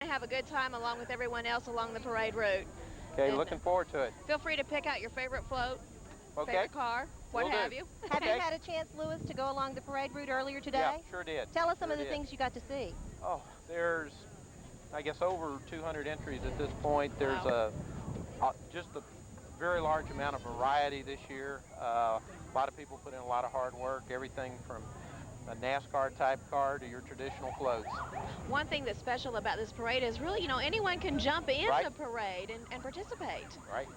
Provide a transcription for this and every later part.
Have a good time along with everyone else along the parade route. Okay, And looking forward to it. feel free to pick out your favorite float, Okay, favorite car, what will have do. you. Have you Okay. had a chance, Lewis, to go along the parade route earlier Yeah, today? sure did. Tell us some Sure of the did. things you got to see. Oh, there's, I guess, over 200 entries at this point. There's Wow. just a very large amount of variety this year. A lot of people put in a lot of hard work, everything from a NASCAR type car to your traditional floats. One thing that's special about this parade is really, anyone can jump in Right. the parade and participate. Right,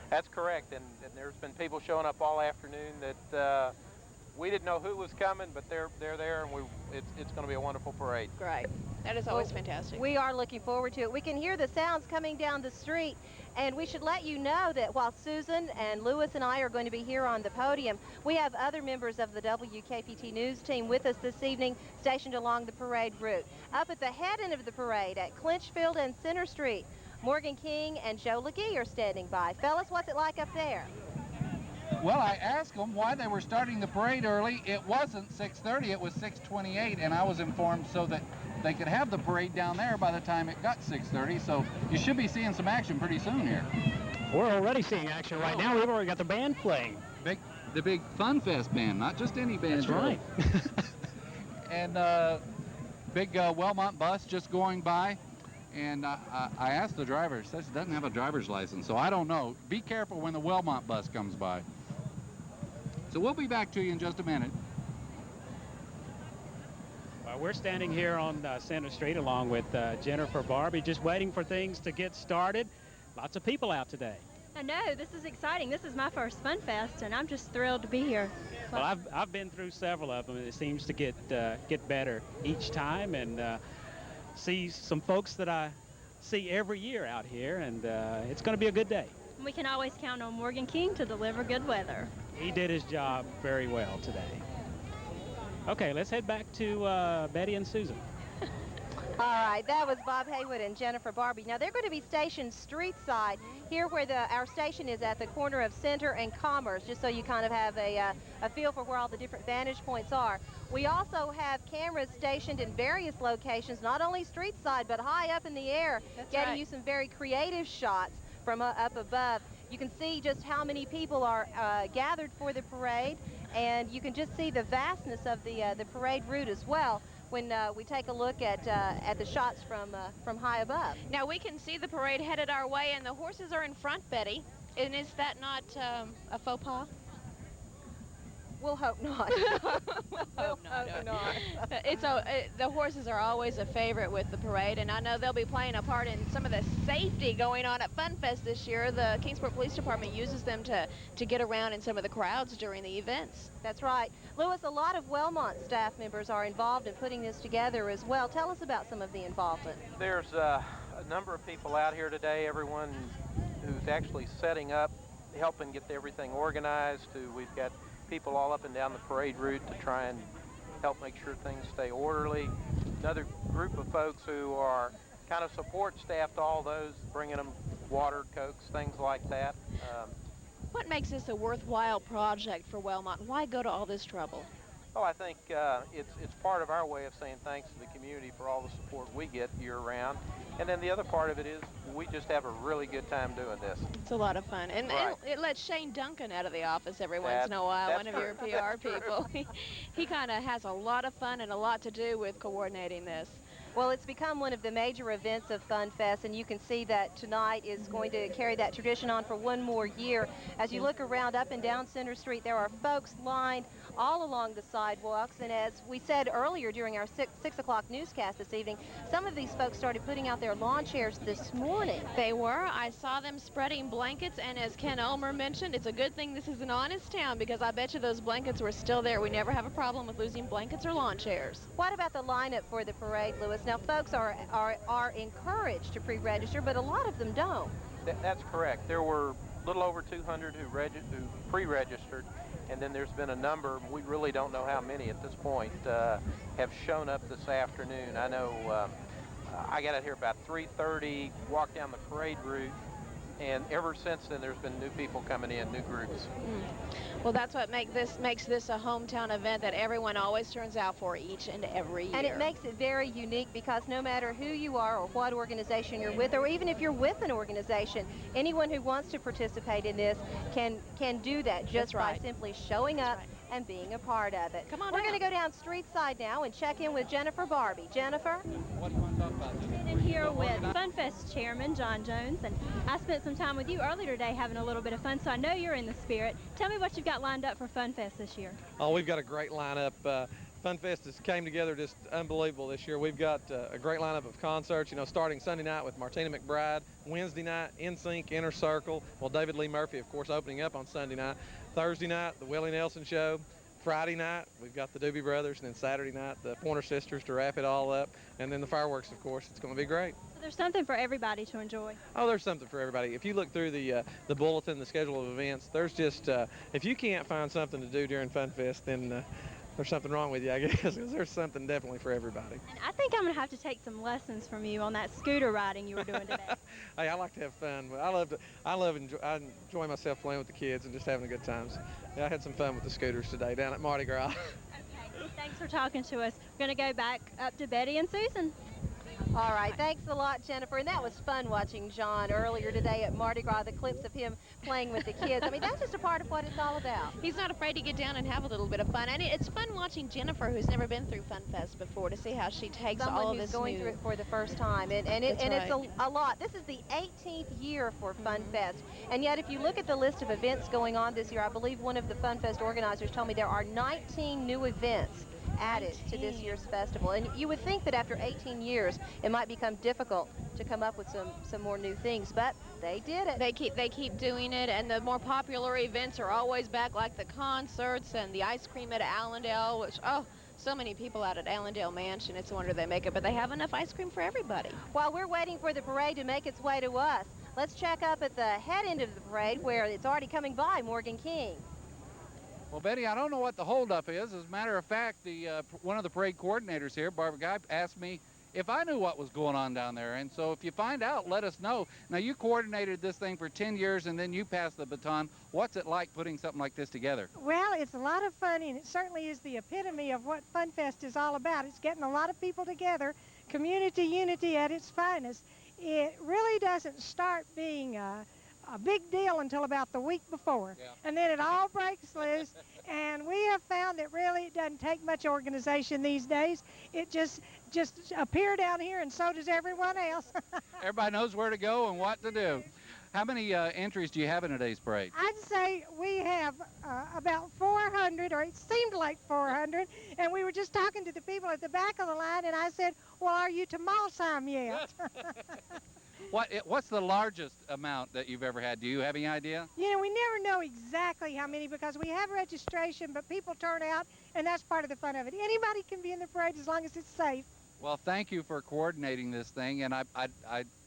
that's correct, and there's been people showing up all afternoon that we didn't know who was coming, but they're there, and it's going to be a wonderful parade. Great. That is Well, always fantastic. we are looking forward to it. We can hear the sounds coming down the street, and we should let you know that while Susan and Lewis and I are going to be here on the podium, we have other members of the WKPT News team with us this evening, stationed along the parade route. Up at the head end of the parade at Clinchfield and Center Street, Morgan King and Joe LeGee are standing by. Fellas, what's it like up there? Well, I asked them why they were starting the parade early. It wasn't 6:30, it was 6:28, and I was informed so that they could have the parade down there by the time it got 6:30, so you should be seeing some action pretty soon here. We're already seeing action right now. We've already got the band playing. The big Fun Fest band, not just any band. That's right. And big Wellmont bus just going by, and I asked the driver, says it doesn't have a driver's license, so I don't know. Be careful when the Wellmont bus comes by. So we'll be back to you in just a minute. We're standing here on Center Street along with Jennifer Barbie, just waiting for things to get started. Lots of people out today. I know, this is exciting. This is my first Fun Fest, and I'm just thrilled to be here. Well, I've been through several of them, and it seems to get better each time, and see some folks that I see every year out here, and it's going to be a good day. We can always count on Morgan King to deliver good weather. He did his job very well today. Okay, let's head back to Betty and Susan. All right, that was Bob Haywood and Jennifer Barbie. Now, they're going to be stationed street side here where our station is at the corner of Center and Commerce, just so you kind of have a feel for where all the different vantage points are. We also have cameras stationed in various locations, not only street side, but high up in the air, getting you some very creative shots from up above. You can see just how many people are gathered for the parade, and you can just see the vastness of the parade route as well when we take a look at the shots from high above. Now we can see the parade headed our way, and the horses are in front, Betty. And is that not a faux pas? We'll hope not. We'll hope not. The horses are always a favorite with the parade, and I know they'll be playing a part in some of the safety going on at Fun Fest this year. The Kingsport Police Department uses them to get around in some of the crowds during the events. That's right. Lewis, a lot of Wellmont staff members are involved in putting this together as well. Tell us about some of the involvement. There's a number of people out here today, everyone who's actually setting up, helping get everything organized. We've got people all up and down the parade route to try and help make sure things stay orderly. Another group of folks who are kind of support staff to all those, bringing them water, Cokes, things like that. What makes this a worthwhile project for Wellmont? Why go to all this trouble? Oh, I think it's part of our way of saying thanks to the community for all the support we get year-round. And then the other part of it is we just have a really good time doing this. It's a lot of fun. And Right. it lets Shane Duncan out of the office every once in a while, one of your PR people. He kind of has a lot of fun and a lot to do with coordinating this. Well, it's become one of the major events of Fun Fest, and you can see that tonight is going to carry that tradition on for one more year. As you look around up and down Center Street, there are folks lined all along the sidewalks, and as we said earlier during our 6 o'clock newscast this evening, some of these folks started putting out their lawn chairs this morning. They were. I saw them spreading blankets, and as Ken Ulmer mentioned, it's a good thing this is an honest town, because I bet you those blankets were still there. We never have a problem with losing blankets or lawn chairs. What about the lineup for the parade, Lewis? Now, folks are encouraged to pre-register, but a lot of them don't. That's correct. There were a little over 200 who pre-registered, and then there's been a number, we really don't know how many at this point, have shown up this afternoon. I know I got out here about 3:30, walked down the parade route, And ever since then, there's been new people coming in, new groups. Well, that's what makes this a hometown event that everyone always turns out for each and every year. And it makes it very unique because no matter who you are or what organization you're with, or even if you're with an organization, anyone who wants to participate in this can do that just by simply showing up and being a part of it. Come on We're going to go down street side now and check in with Jennifer Barbie. Jennifer? What do you want to talk about? In here with FunFest Chairman John Jones, and I spent some time with you earlier today having a little bit of fun, so I know you're in the spirit. Tell me what you've got lined up for FunFest this year. Oh, we've got a great lineup. FunFest has came together just unbelievable this year. We've got a great lineup of concerts, starting Sunday night with Martina McBride, Wednesday night, NSYNC, Inner Circle, well, David Lee Murphy, of course, opening up on Sunday night. Thursday night, the Willie Nelson Show. Friday night, we've got the Doobie Brothers, and then Saturday night, the Pointer Sisters to wrap it all up, and then the fireworks, of course. It's going to be great. So there's something for everybody to enjoy. Oh, there's something for everybody. If you look through the bulletin, the schedule of events, there's just, if you can't find something to do during FunFest, then there's something wrong with you, I guess, because there's something definitely for everybody. And I think I'm going to have to take some lessons from you on that scooter riding you were doing today. Hey, I like to have fun. I enjoy myself playing with the kids and just having a good time. So, yeah, I had some fun with the scooters today down at Mardi Gras. Okay, thanks for talking to us. We're going to go back up to Betty and Susan. All right, thanks a lot, Jennifer. And that was fun watching John earlier today at Mardi Gras, the clips of him playing with the kids. I mean, that's just a part of what it's all about. He's not afraid to get down and have a little bit of fun. And it's fun watching Jennifer, who's never been through FunFest before, to see how she takes all of this going through it for the first time. It's a lot. This is the 18th year for FunFest. And yet, if you look at the list of events going on this year, I believe one of the FunFest organizers told me there are 19 new events added to this year's festival. And you would think that after 18 years, it might become difficult to come up with some more new things, but they did it. They keep doing it, and the more popular events are always back, like the concerts and the ice cream at Allendale, which, oh, so many people out at Allendale Mansion. It's a wonder they make it, but they have enough ice cream for everybody. While we're waiting for the parade to make its way to us, let's check up at the head end of the parade where it's already coming by, Morgan King. Well, Betty, I don't know what the holdup is. As a matter of fact, one of the parade coordinators here, Barbara Guy, asked me if I knew what was going on down there. And so if you find out, let us know. Now, you coordinated this thing for 10 years, and then you passed the baton. What's it like putting something like this together? Well, it's a lot of fun, and it certainly is the epitome of what FunFest is all about. It's getting a lot of people together, community unity at its finest. It really doesn't start being a big deal until about the week before. Yeah. And then it all breaks loose, and we have found that really it doesn't take much organization these days. It just appear down here, and so does everyone else. Everybody knows where to go and what to do. How many entries do you have in today's parade? I'd say we have about 400, or it seemed like 400, and we were just talking to the people at the back of the line, and I said, well, are you to Malsheim yet? What's the largest amount that you've ever had? Do you have any idea? You know, we never know exactly how many because we have registration, but people turn out, and that's part of the fun of it. Anybody can be in the parade as long as it's safe. Well, thank you for coordinating this thing, and I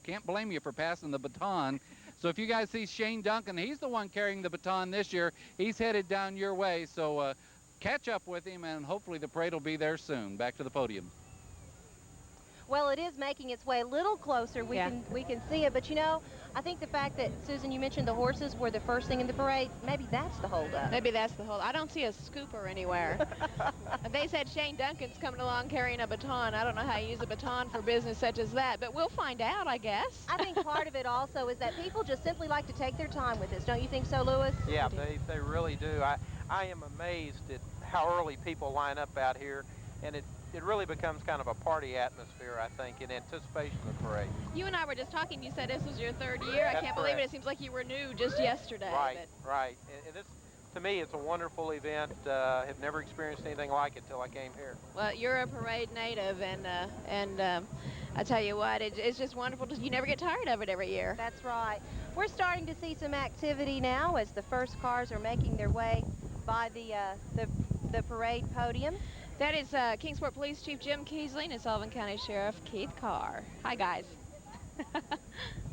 can't blame you for passing the baton. So if you guys see Shane Duncan, he's the one carrying the baton this year. He's headed down your way, so catch up with him, and hopefully the parade will be there soon. Back to the podium. Well, it is making its way a little closer. We can see it, but you know, I think the fact that, Susan, you mentioned the horses were the first thing in the parade, maybe that's the holdup. Maybe that's the holdup. I don't see a scooper anywhere. They said Shane Duncan's coming along carrying a baton. I don't know how you use a baton for business such as that, but we'll find out, I guess. I think part of it also is that people just simply like to take their time with this. Don't you think so, Lewis? Yeah, they really do. I am amazed at how early people line up out here, and it really becomes kind of a party atmosphere, I think, in anticipation of the parade. You and I were just talking. You said this was your third year. I can't believe it. It seems like you were new just yesterday. Right, right. And this, to me, it's a wonderful event. Have never experienced anything like it till I came here. Well, you're a parade native, and I tell you what, it's just wonderful. You never get tired of it every year. That's right. We're starting to see some activity now as the first cars are making their way by the parade podium. That is Kingsport Police Chief Jim Keesley and Sullivan County Sheriff Keith Carr. Hi, guys.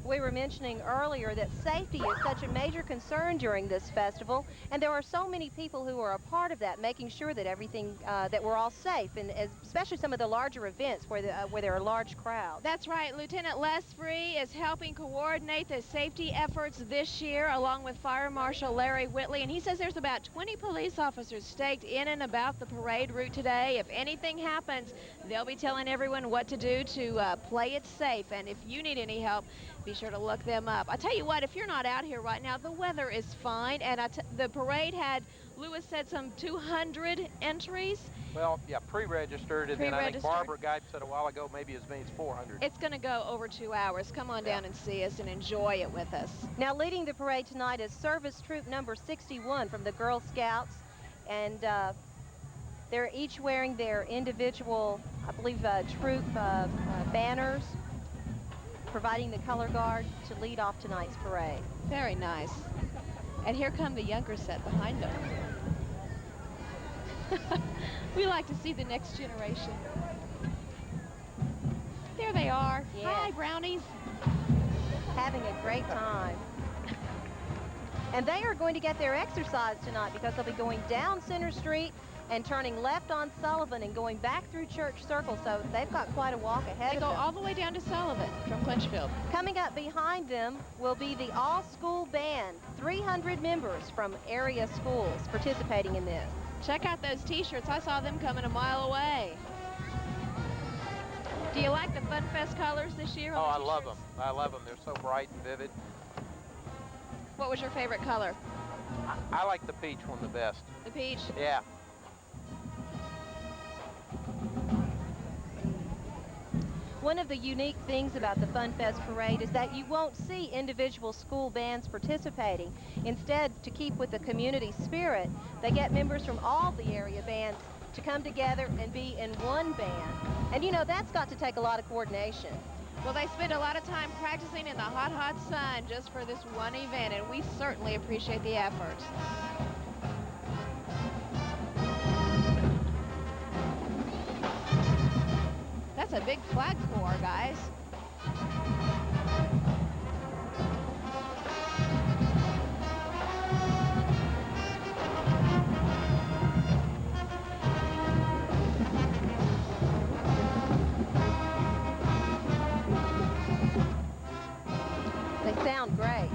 We were mentioning earlier that safety is such a major concern during this festival, and there are so many people who are a part of that, making sure that everything, that we're all safe, and especially some of the larger events where there are large crowds. That's right. Lieutenant Les Free is helping coordinate the safety efforts this year, along with Fire Marshal Larry Whitley, and he says there's about 20 police officers staked in and about the parade route today. If anything happens, they'll be telling everyone what to do to play it safe, and if you need any help, be sure to look them up. I tell you what, if you're not out here right now, the weather is fine, and the parade had, Lewis said, some 200 entries. Well, yeah, pre-registered, and then I think Barbara Geip said a while ago maybe as many as 400. It's going to go over 2 hours. Come on down and see us and enjoy it with us. Now, leading the parade tonight is Service Troop number 61 from the Girl Scouts, and they're each wearing their individual, I believe, troop banners, providing the color guard to lead off tonight's parade. Very nice. And here come the younger set behind them. We like to see the next generation. There they are. Yes. Hi, brownies. Having a great time. And they are going to get their exercise tonight because they'll be going down Center Street and turning left on Sullivan and going back through Church Circle, so they've got quite a walk ahead of them. They go all the way down to Sullivan from Clinchfield. Coming up behind them will be the all-school band, 300 members from area schools participating in this. Check out those t-shirts. I saw them coming a mile away. Do you like the Fun Fest colors this year? Oh, I love them. I love them. They're so bright and vivid. What was your favorite color? I like the peach one the best. The peach? Yeah. One of the unique things about the Fun Fest parade is that you won't see individual school bands participating. Instead, to keep with the community spirit, they get members from all the area bands to come together and be in one band. And you know, that's got to take a lot of coordination. Well, they spend a lot of time practicing in the hot, hot sun just for this one event, and we certainly appreciate the efforts. That's a big flagpole, guys. They sound great.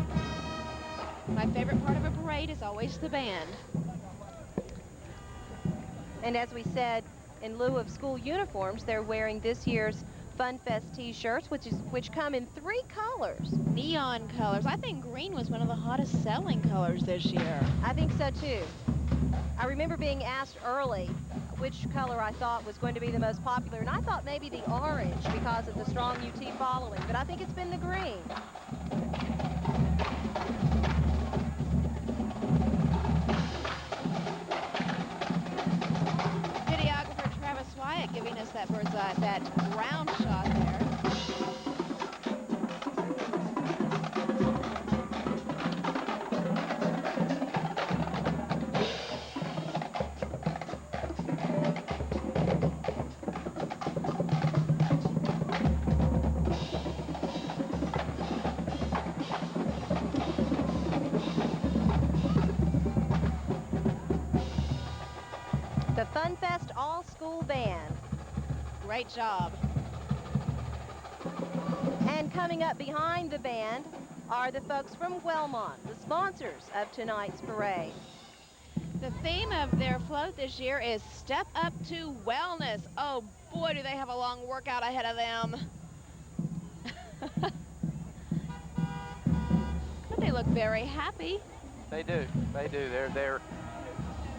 My favorite part of a parade is always the band. And as we said, in lieu of school uniforms, they're wearing this year's Fun Fest t-shirts, which come in 3 colors. Neon colors. I think green was one of the hottest selling colors this year. I think so too. I remember being asked early which color I thought was going to be the most popular, and I thought maybe the orange because of the strong UT following, but I think it's been the green. Videographer Travis Wyatt giving us that bird's eye, that ground shot there. The Fun Fest All-School Band. Great job. And coming up behind the band are the folks from Wellmont, the sponsors of tonight's parade. The theme of their float this year is Step Up to Wellness. Oh boy, do they have a long workout ahead of them. But they look very happy. They do. They do.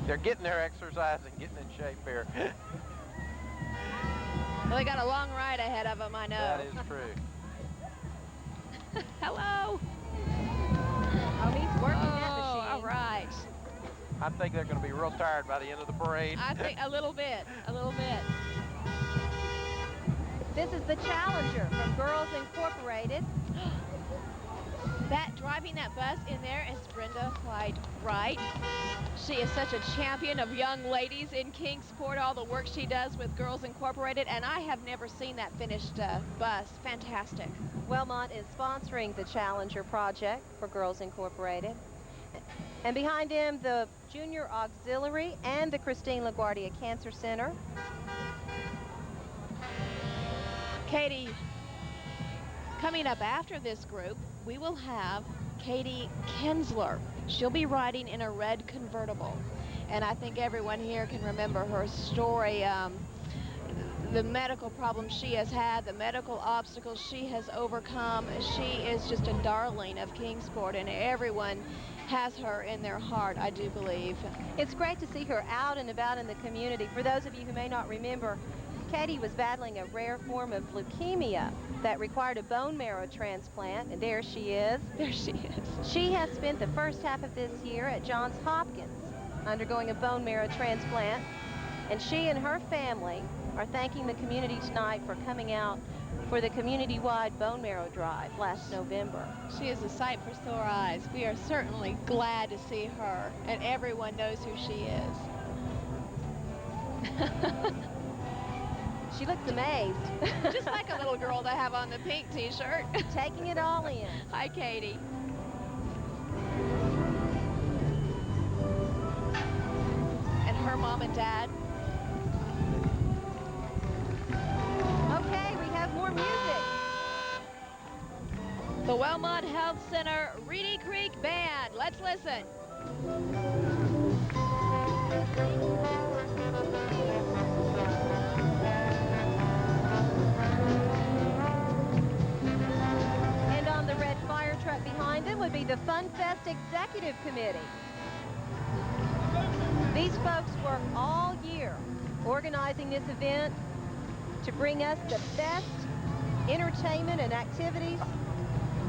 They're getting their exercise and getting in shape here. Well, they got a long ride ahead of them, I know. That is true. Hello. Oh, he's working that machine. All right. I think they're going to be real tired by the end of the parade. I think a little bit, a little bit. This is the Challenger from Girls Incorporated. Driving that bus in there is Brenda White Wright. She is such a champion of young ladies in Kingsport, all the work she does with Girls Incorporated, and I have never seen that finished bus. Fantastic. Wellmont is sponsoring the Challenger project for Girls Incorporated. And behind him, the Junior Auxiliary and the Christine LaGuardia Cancer Center. Katie, coming up after this group, we will have Katie Kinsler. She'll be riding in a red convertible. And I think everyone here can remember her story, the medical problems she has had, the medical obstacles she has overcome. She is just a darling of Kingsport, and everyone has her in their heart, I do believe. It's great to see her out and about in the community. For those of you who may not remember, Katie was battling a rare form of leukemia that required a bone marrow transplant, and there she is. There she is. She has spent the first half of this year at Johns Hopkins undergoing a bone marrow transplant, and she and her family are thanking the community tonight for coming out for the community-wide bone marrow drive last November. She is a sight for sore eyes. We are certainly glad to see her, and everyone knows who she is. She looks amazed. Just like a little girl to have on the pink t-shirt. Taking it all in. Hi, Katie. And her mom and dad. Okay, we have more music. The Wellmont Health Center Reedy Creek Band. Let's listen. And on the red fire truck behind them would be the Fun Fest Executive Committee. These folks work all year organizing this event to bring us the best entertainment and activities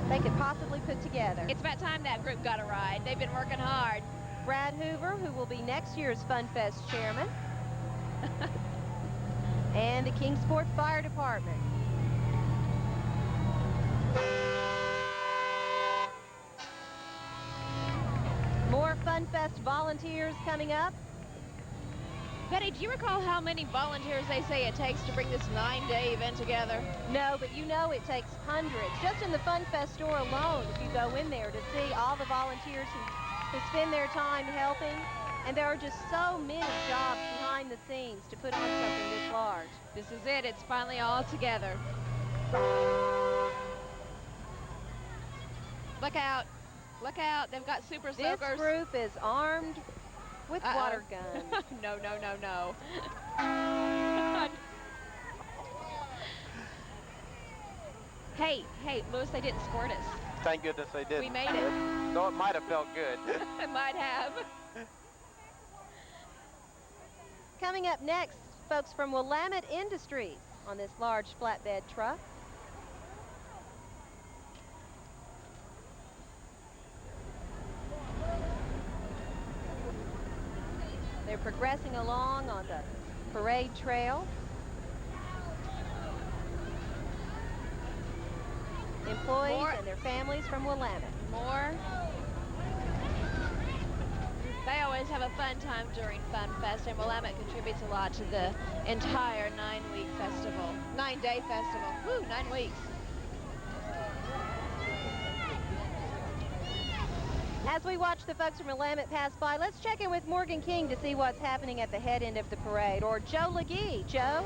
they could possibly put together. It's about time that group got a ride. They've been working hard. Brad Hoover, who will be next year's Fun Fest chairman, and the Kingsport Fire Department. More Fun Fest volunteers coming up. Betty, do you recall how many volunteers they say it takes to bring this 9-day event together? No, but you know it takes hundreds. Just in the Fun Fest store alone, if you go in there to see all the volunteers who spend their time helping. And there are just so many jobs behind the scenes to put on something this large. This is it. It's finally all together. Look out. Look out. They've got super soakers. This group is armed with water guns. No, no, no, no. Hey, Louis, they didn't squirt us. Thank goodness they didn't. We made it. Though it might have felt good. It might have. Coming up next, folks from Willamette Industries on this large flatbed truck. They're progressing along on the parade trail. Employees and their families from Willamette. More. They always have a fun time during Fun Fest, and Willamette contributes a lot to the entire 9-week festival. 9-day festival. Woo, 9 weeks. As we watch the folks from Willamette pass by, let's check in with Morgan King to see what's happening at the head end of the parade, or Joe LeGee. Joe?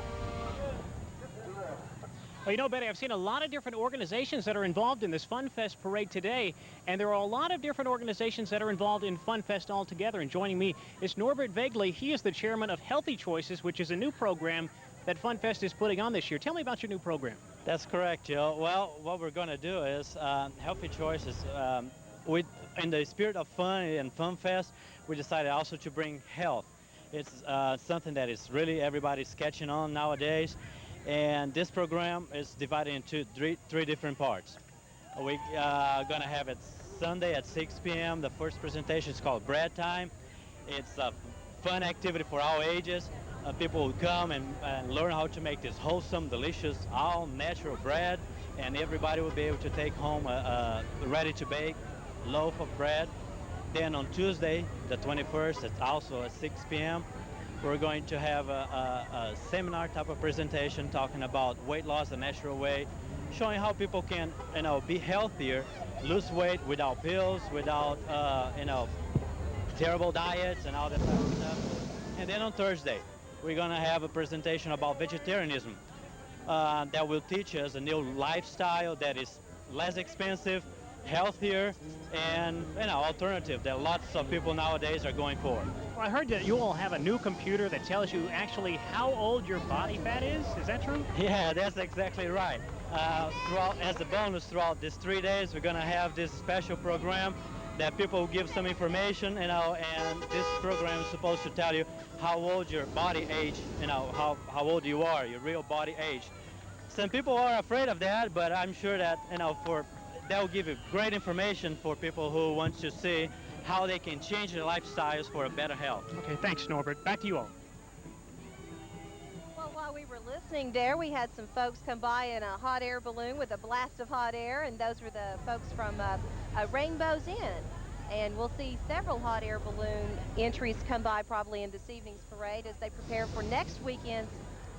Well, you know, Betty, I've seen a lot of different organizations that are involved in this Fun Fest parade today, and there are a lot of different organizations that are involved in Fun Fest altogether. And joining me is Norbert Vegley. He is the chairman of Healthy Choices, which is a new program that Fun Fest is putting on this year. Tell me about your new program. That's correct, Joe. Well, what we're going to do is Healthy Choices. In the spirit of fun and Fun Fest, we decided also to bring health. It's something that is really everybody's catching on nowadays. And this program is divided into three different parts. We're going to have it Sunday at 6 p.m. The first presentation is called Bread Time. It's a fun activity for all ages. People will come and learn how to make this wholesome, delicious, all natural bread. and everybody will be able to take home a ready-to-bake loaf of bread. Then on Tuesday, the 21st, it's also at 6 p.m., we're going to have a seminar type of presentation talking about weight loss the natural way, showing how people can, be healthier, lose weight without pills, without, terrible diets and all that type of stuff. And then on Thursday, we're going to have a presentation about vegetarianism that will teach us a new lifestyle that is less expensive, healthier, and alternative that lots of people nowadays are going for. Well, I heard that you all have a new computer that tells you actually how old your body fat is. Is that true? Yeah, that's exactly right. As a bonus, throughout these 3 days, we're going to have this special program that people will give some information, and this program is supposed to tell you how old your body age, how old you are, your real body age. Some people are afraid of that, but I'm sure that, that will give you great information for people who want to see how they can change their lifestyles for a better health. Okay, thanks, Norbert. Back to you all. Well, while we were listening there, we had some folks come by in a hot air balloon with a blast of hot air, and those were the folks from Rainbow's Inn. And we'll see several hot air balloon entries come by probably in this evening's parade as they prepare for next weekend's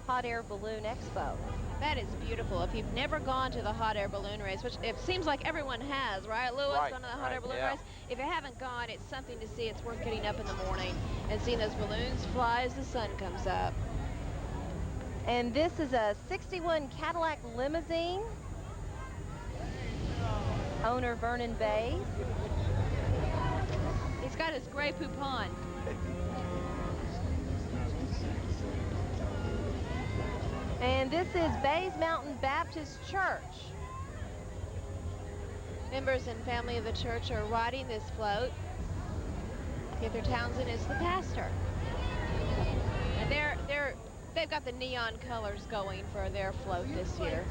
Hot Air Balloon Expo. That is beautiful. If you've never gone to the hot air balloon race, which it seems like everyone has, right, Lewis? Right, Gone to the hot air balloon yeah. race? If you haven't gone, it's something to see. It's worth getting up in the morning and seeing those balloons fly as the sun comes up. And this is a 61 Cadillac limousine. Owner Vernon Bays. He's got his gray poupon. And this is Bays Mountain Baptist Church. Members and family of the church are riding this float. Heather Townsend is the pastor. And they've got the neon colors going for their float this year.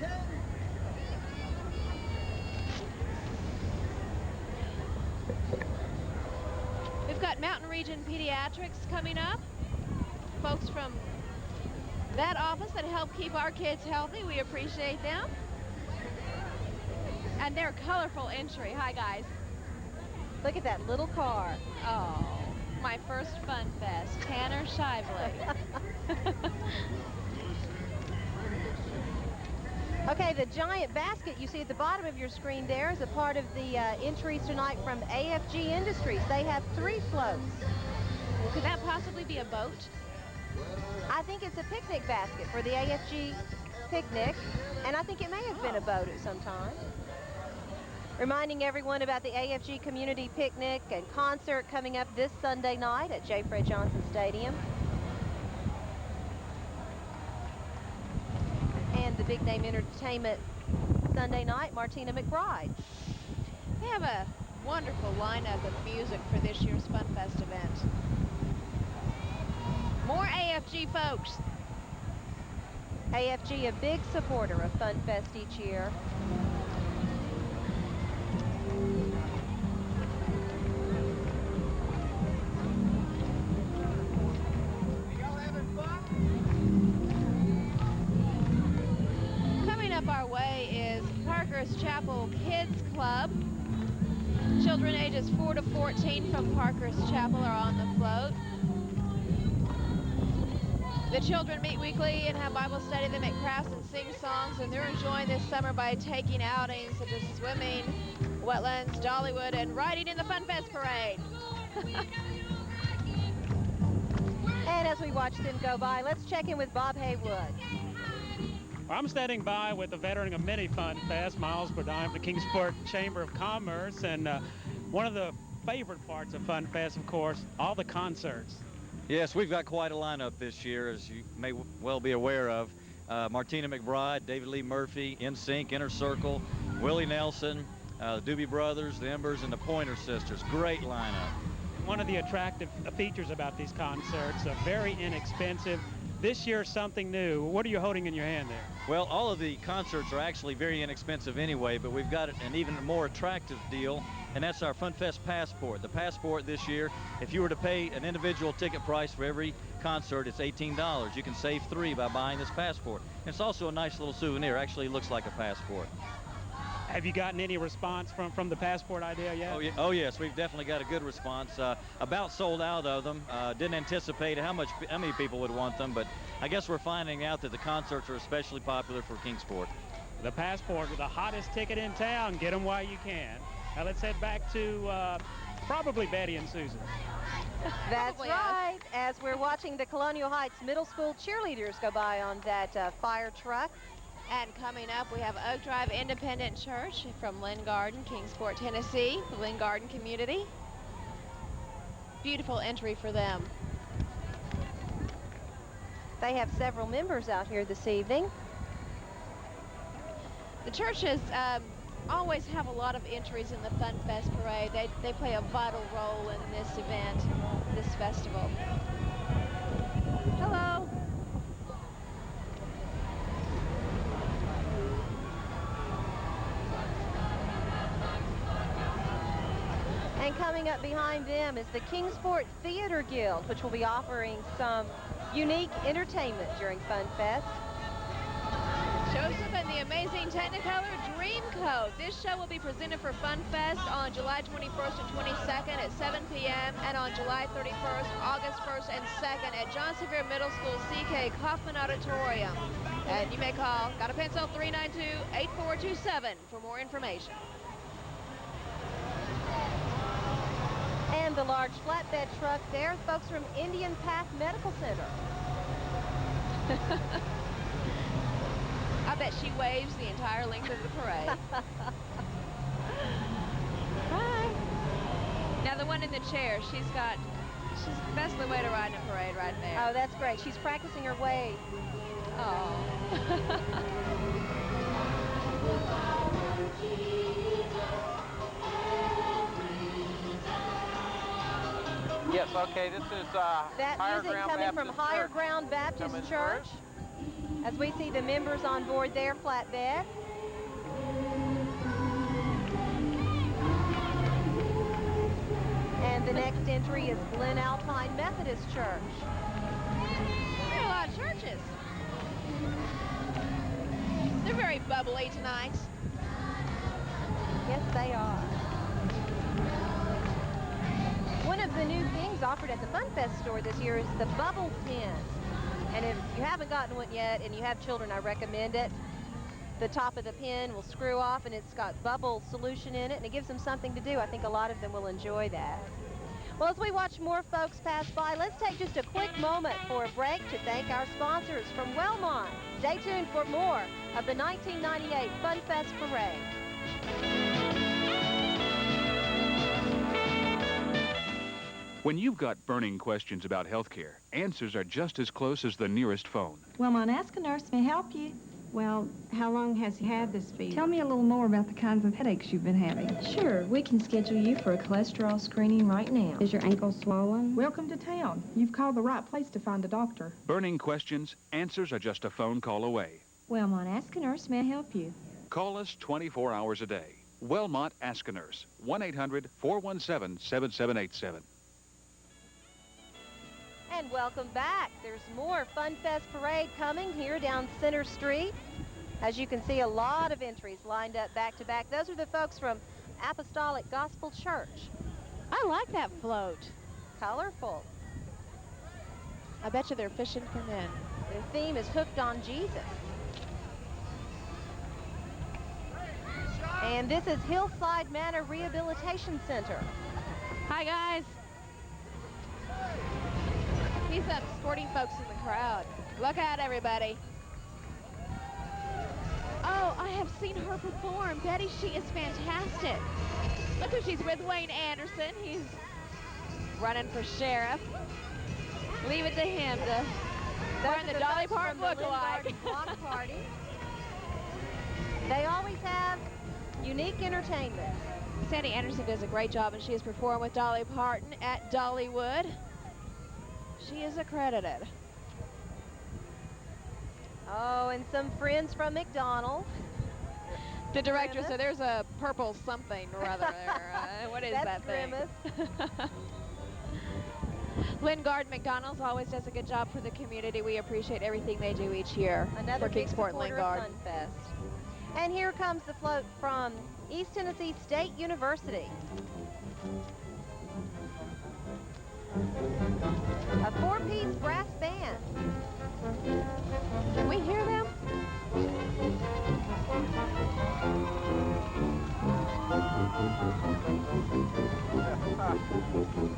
We've got Mountain Region Pediatrics coming up. Folks from that office that help keep our kids healthy. We appreciate them. And their colorful entry. Hi, guys. Look at that little car. Oh, my first Fun Fest. Tanner Shively. Okay, the giant basket you see at the bottom of your screen there is a part of the entries tonight from AFG Industries. They have 3 floats. Could that possibly be a boat? I think it's a picnic basket for the AFG picnic, and I think it may have been a boat at some time. Reminding everyone about the AFG Community Picnic and concert coming up this Sunday night at J. Fred Johnson Stadium. And the Big Name Entertainment Sunday night, Martina McBride. They have a wonderful lineup of music for this year's Fun Fest event. More AFG folks. AFG, a big supporter of Fun Fest each year. Coming up our way is Parker's Chapel Kids Club. Children ages 4 to 14 from Parker's Chapel are on the float. The children meet weekly and have Bible study. They make crafts and sing songs, and they're enjoying this summer by taking outings such as swimming, wetlands, Dollywood, and riding in the Fun Fest parade. And as we watch them go by, let's check in with Bob Haywood. I'm standing by with a veteran of many Fun Fest, Miles Burdine of the Kingsport Chamber of Commerce, and one of the favorite parts of Fun Fest, of course, all the concerts. Yes, we've got quite a lineup this year, as you may well be aware of. Martina McBride, David Lee Murphy, NSYNC, Inner Circle, Willie Nelson, the Doobie Brothers, the Embers, and the Pointer Sisters. Great lineup. One of the attractive features about these concerts, very inexpensive, this year something new. What are you holding in your hand there? Well, all of the concerts are actually very inexpensive anyway, but we've got an even more attractive deal, and that's our FunFest Passport. The Passport this year, if you were to pay an individual ticket price for every concert, it's $18. You can save $3 by buying this Passport. It's also a nice little souvenir. Actually, it looks like a passport. Have you gotten any response from the Passport idea yet? Oh yes, we've definitely got a good response. About sold out of them. Didn't anticipate how many people would want them, but I guess we're finding out that the concerts are especially popular for Kingsport. The Passport with the hottest ticket in town. Get them while you can. Now let's head back to probably Betty and Susan. That's right. As we're watching the Colonial Heights Middle School cheerleaders go by on that fire truck. And coming up, we have Oak Drive Independent Church from Lynn Garden, Kingsport, Tennessee, the Lynn Garden community. Beautiful entry for them. They have several members out here this evening. The churches always have a lot of entries in the Fun Fest parade. They play a vital role in this event, this festival. Hello. And coming up behind them is the Kingsport Theater Guild, which will be offering some unique entertainment during Fun Fest. Joseph and the amazing Technicolor Dreamcoat. This show will be presented for Fun Fest on July 21st and 22nd at 7 p.m. and on July 31st, August 1st and 2nd at John Sevier Middle School CK Kaufman Auditorium. And you may call, got a pencil, 392-8427 for more information. And the large flatbed truck there, folks from Indian Path Medical Center. I bet she waves the entire length of the parade. Hi. Now the one in the chair, that's the way to ride in a parade right there. Oh, that's great. She's practicing her wave. Oh. Yes, okay, this is that Higher music Ground coming Baptist from Higher Church. Ground Baptist Church. As we see the members on board their flatbed. And the next entry is Glen Alpine Methodist Church. There are a lot of churches. They're very bubbly tonight. Yes, they are. One of the new things offered at the Fun Fest store this year is the bubble pen. And if you haven't gotten one yet and you have children, I recommend it. The top of the pen will screw off and it's got bubble solution in it and it gives them something to do. I think a lot of them will enjoy that. Well, as we watch more folks pass by, let's take just a quick moment for a break to thank our sponsors from Wellmont. Stay tuned for more of the 1998 Fun Fest Parade. When you've got burning questions about healthcare, answers are just as close as the nearest phone. Wellmont, ask a nurse, may I help you? Well, how long has he had this fever? Tell me a little more about the kinds of headaches you've been having. Sure, we can schedule you for a cholesterol screening right now. Is your ankle swollen? Welcome to town. You've called the right place to find a doctor. Burning questions, answers are just a phone call away. Wellmont, ask a nurse, may I help you? Call us 24 hours a day. Wellmont, ask a nurse. 1-800-417-7787. And welcome back. There's more Fun Fest Parade coming here down Center Street. As you can see, a lot of entries lined up back to back. Those are the folks from Apostolic Gospel Church. I like that float. Colorful. I bet you they're fishing for men. Their theme is Hooked on Jesus. And this is Hillside Manor Rehabilitation Center. Hi, guys. He's up escorting folks in the crowd. Look out, everybody. Oh, I have seen her perform. Betty, she is fantastic. Look who she's with, Wayne Anderson. He's running for sheriff. Leave it to him to learn the Dolly Parton look-alike. Block party. They always have unique entertainment. Sandy Anderson does a great job, and she has performed with Dolly Parton at Dollywood. She is accredited. Oh, and some friends from McDonald's. The director said there's a purple something or other there. What is That's that thing? Grimace. Lingard McDonald's always does a good job for the community. We appreciate everything they do each year Another for big Kingsport and supporter of Lingard. Fun Fest. And here comes the float from East Tennessee State University. A four-piece brass band. Can we hear them?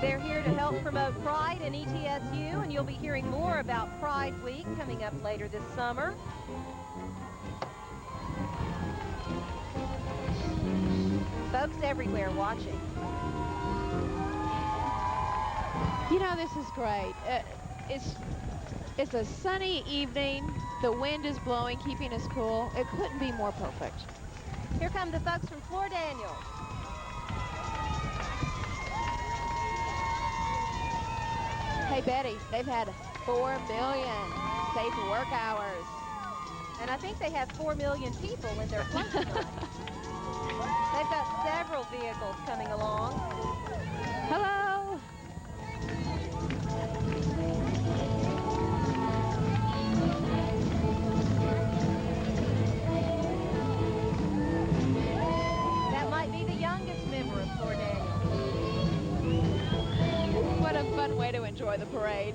They're here to help promote Pride in ETSU, and you'll be hearing more about Pride Week coming up later this summer. Folks everywhere watching. You know, this is great. It's a sunny evening. The wind is blowing, keeping us cool. It couldn't be more perfect. Here come the folks from Floor Daniel. Hey, Betty, they've had 4 million safe work hours. And I think they have 4 million people in their float tonight. They've got several vehicles coming along. Hello. That might be the youngest member of Floor Daniel. What a fun way to enjoy the parade.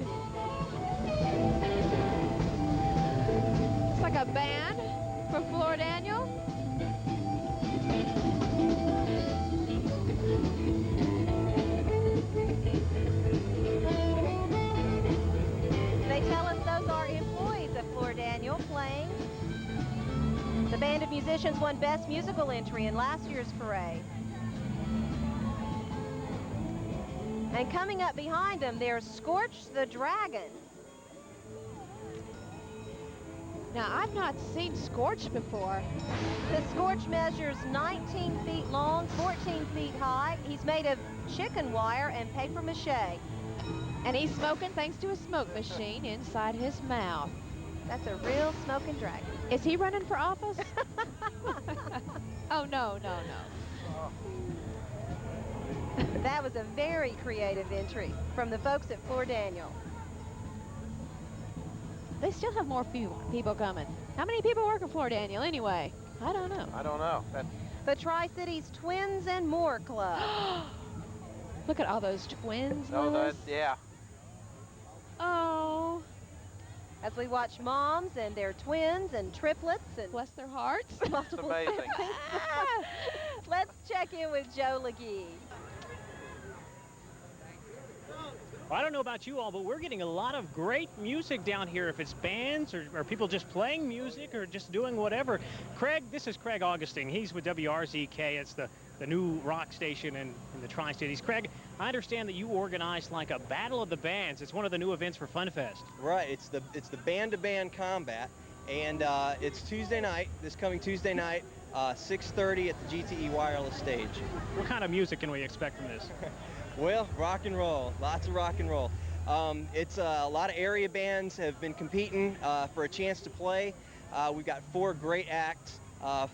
It's like a band for Floor Daniel. They tell us those are employees of Floor Daniel playing. The band of musicians won Best Musical Entry in last year's parade. And coming up behind them, there's Scorch the Dragon. Now, I've not seen Scorch before. The Scorch measures 19 feet long, 14 feet high. He's made of chicken wire and paper mache. And he's smoking thanks to a smoke machine inside his mouth. That's a real smoking dragon. Is he running for office? Oh, no, no, no. That was a very creative entry from the folks at Floor Daniel. They still have more people coming. How many people work at Floor Daniel anyway? I don't know. I don't know. The Tri-Cities Twins and More Club. Look at all those twins, Oh, Lois. yeah. Oh. As we watch moms and their twins and triplets and bless their hearts. It's amazing. Let's check in with Joe LeGee. Well, I don't know about you all, but we're getting a lot of great music down here. If it's bands or people just playing music or just doing whatever. Craig, this is Craig Augustine. He's with WRZK. It's the new rock station in the Tri-Cities. Craig, I understand that you organized like a battle of the bands. It's one of the new events for FunFest. Right. It's the band-to-band combat, and it's Tuesday night. This coming Tuesday night, 6:30 at the GTE Wireless stage. What kind of music can we expect from this? Well, rock and roll, lots of rock and roll. It's a lot of area bands have been competing for a chance to play. We've got 4 great acts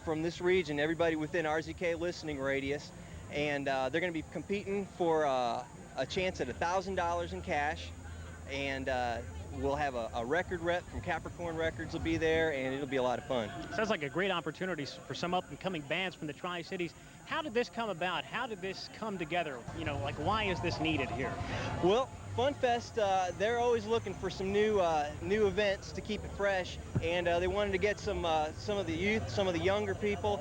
from this region, everybody within RZK listening radius, and they're going to be competing for a chance at $1,000 in cash, and we'll have a record rep from Capricorn Records will be there, and it'll be a lot of fun. Sounds like a great opportunity for some up-and-coming bands from the Tri-Cities. How did this come about? How did this come together? You know, like, why is this needed here? Well, FunFest, they're always looking for some new events to keep it fresh, and they wanted to get some of the youth, some of the younger people,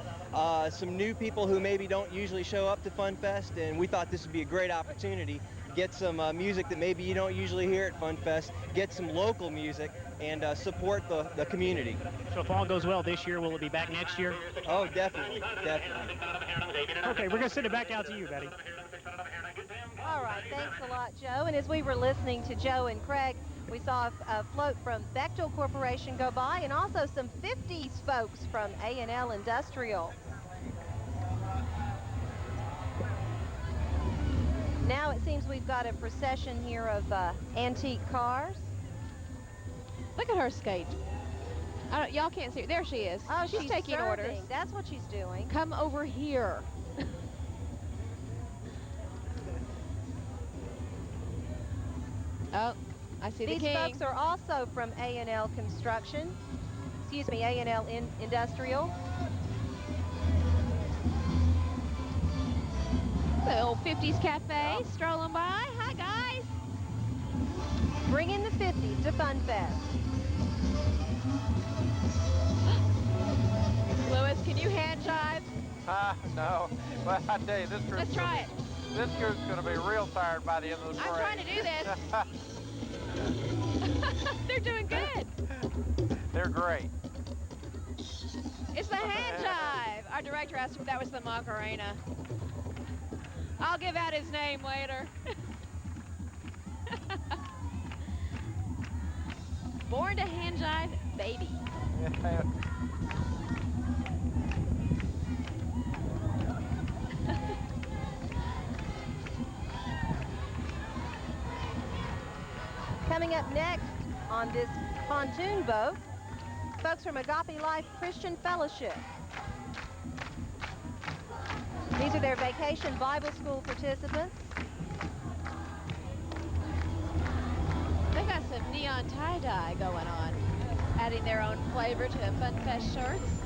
some new people who maybe don't usually show up to FunFest, and we thought this would be a great opportunity. Get some music that maybe you don't usually hear at FunFest, get some local music, and support the community. So if all goes well this year, will it be back next year? Oh, definitely, definitely. Okay, we're going to send it back out to you, Betty. All right, thanks a lot, Joe. And as we were listening to Joe and Craig, we saw a float from Bechtel Corporation go by, and also some 50s folks from A&L Industrial. Now it seems we've got a procession here of antique cars. Look at her skate. Y'all can't see her. There she is. Oh, she's taking serving. orders. That's what she's doing. Come over here. Oh, I see the king. These folks are also from A&L Construction. Excuse me, A&L Industrial. The old 50s cafe strolling by. Hi, guys. Bringing the 50s to Fun Fest. Lewis, can you hand jive? No. But I tell you, this group. Let's try it. This group's going to be real tired by the end of the parade. I'm trying to do this. They're doing good. They're great. It's the hand jive. Our director asked if that was the Macarena. I'll give out his name later. Born to hand jive, baby. Coming up next on this pontoon boat, folks from Agape Life Christian Fellowship. These are their vacation Bible school participants. They got some neon tie-dye going on, adding their own flavor to Fun Fest shirts.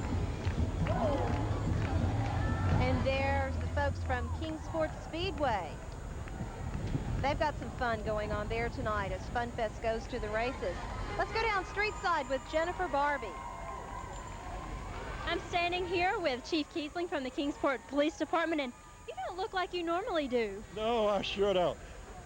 And there's the folks from Kingsport Speedway. They've got some fun going on there tonight as Fun Fest goes to the races. Let's go down street side with Jennifer Barbie. I'm standing here with Chief Kiesling from the Kingsport Police Department, and you don't look like you normally do. No, I sure don't.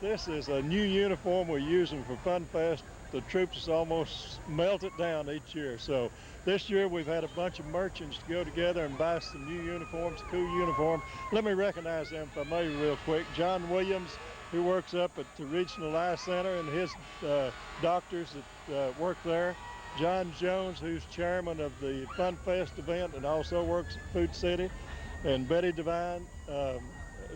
This is a new uniform we're using for Fun Fest. The troops almost melt it down each year. So this year we've had a bunch of merchants to go together and buy some new uniforms, cool uniforms. Let me recognize them if I may real quick. John Williams, who works up at the Regional Eye Center, and his doctors that work there. John Jones, who's chairman of the Fun Fest event and also works at Food City. And Betty Devaney,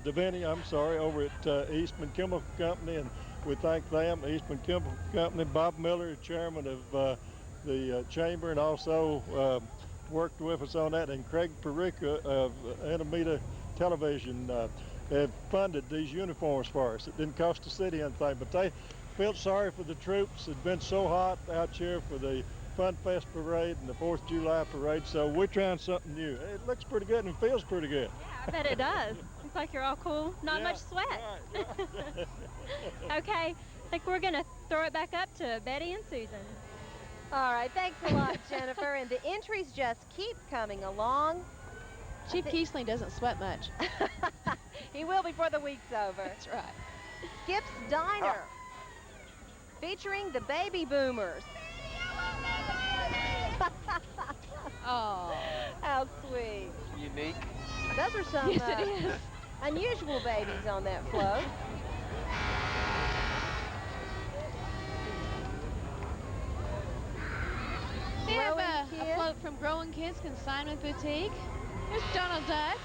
over at Eastman Chemical Company, and we thank them. Eastman Chemical Company. Bob Miller, chairman of the chamber, and also worked with us on that. And Craig Perica of Anamita Television have funded these uniforms for us. It didn't cost the city anything, but they felt sorry for the troops. It'd been so hot out here for the Fun Fest parade and the 4th of July parade, so we're trying something new. It looks pretty good and it feels pretty good. Yeah, I bet it does. Looks like you're all cool. Not much sweat. Right. Okay, I think we're going to throw it back up to Betty and Susan. All right, thanks a lot, Jennifer. And the entries just keep coming along. Chief Kiesling doesn't sweat much. He will before the week's over. That's right. Skip's Diner, featuring the Baby Boomers. Oh, how sweet. Unique. Those are some yes, it is. unusual babies on that float. We have a float from Growing Kids Consignment Boutique. There's Donald Duck,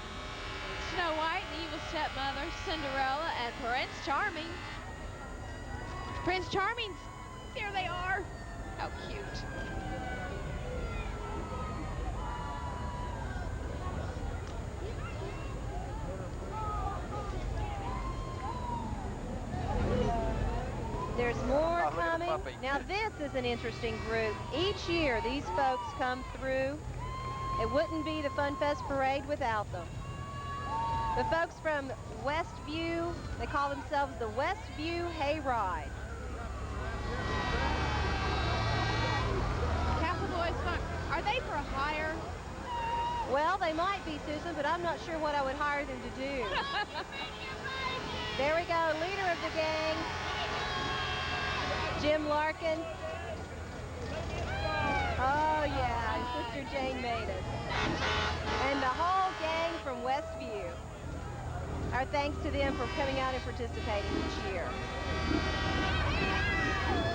Snow White, the Evil Stepmother, Cinderella, and Prince Charming. Prince Charming's, there they are. How cute. There's more coming. Now this is an interesting group. Each year these folks come through. It wouldn't be the Fun Fest parade without them. The folks from Westview, they call themselves the Westview Hayride. Castle Boys Farm, are they for hire? Well, they might be, Susan, but I'm not sure what I would hire them to do. There we go, leader of the gang, Jim Larkin. Oh yeah, Sister Jane made it. And the whole gang from Westview. Our thanks to them for coming out and participating each year.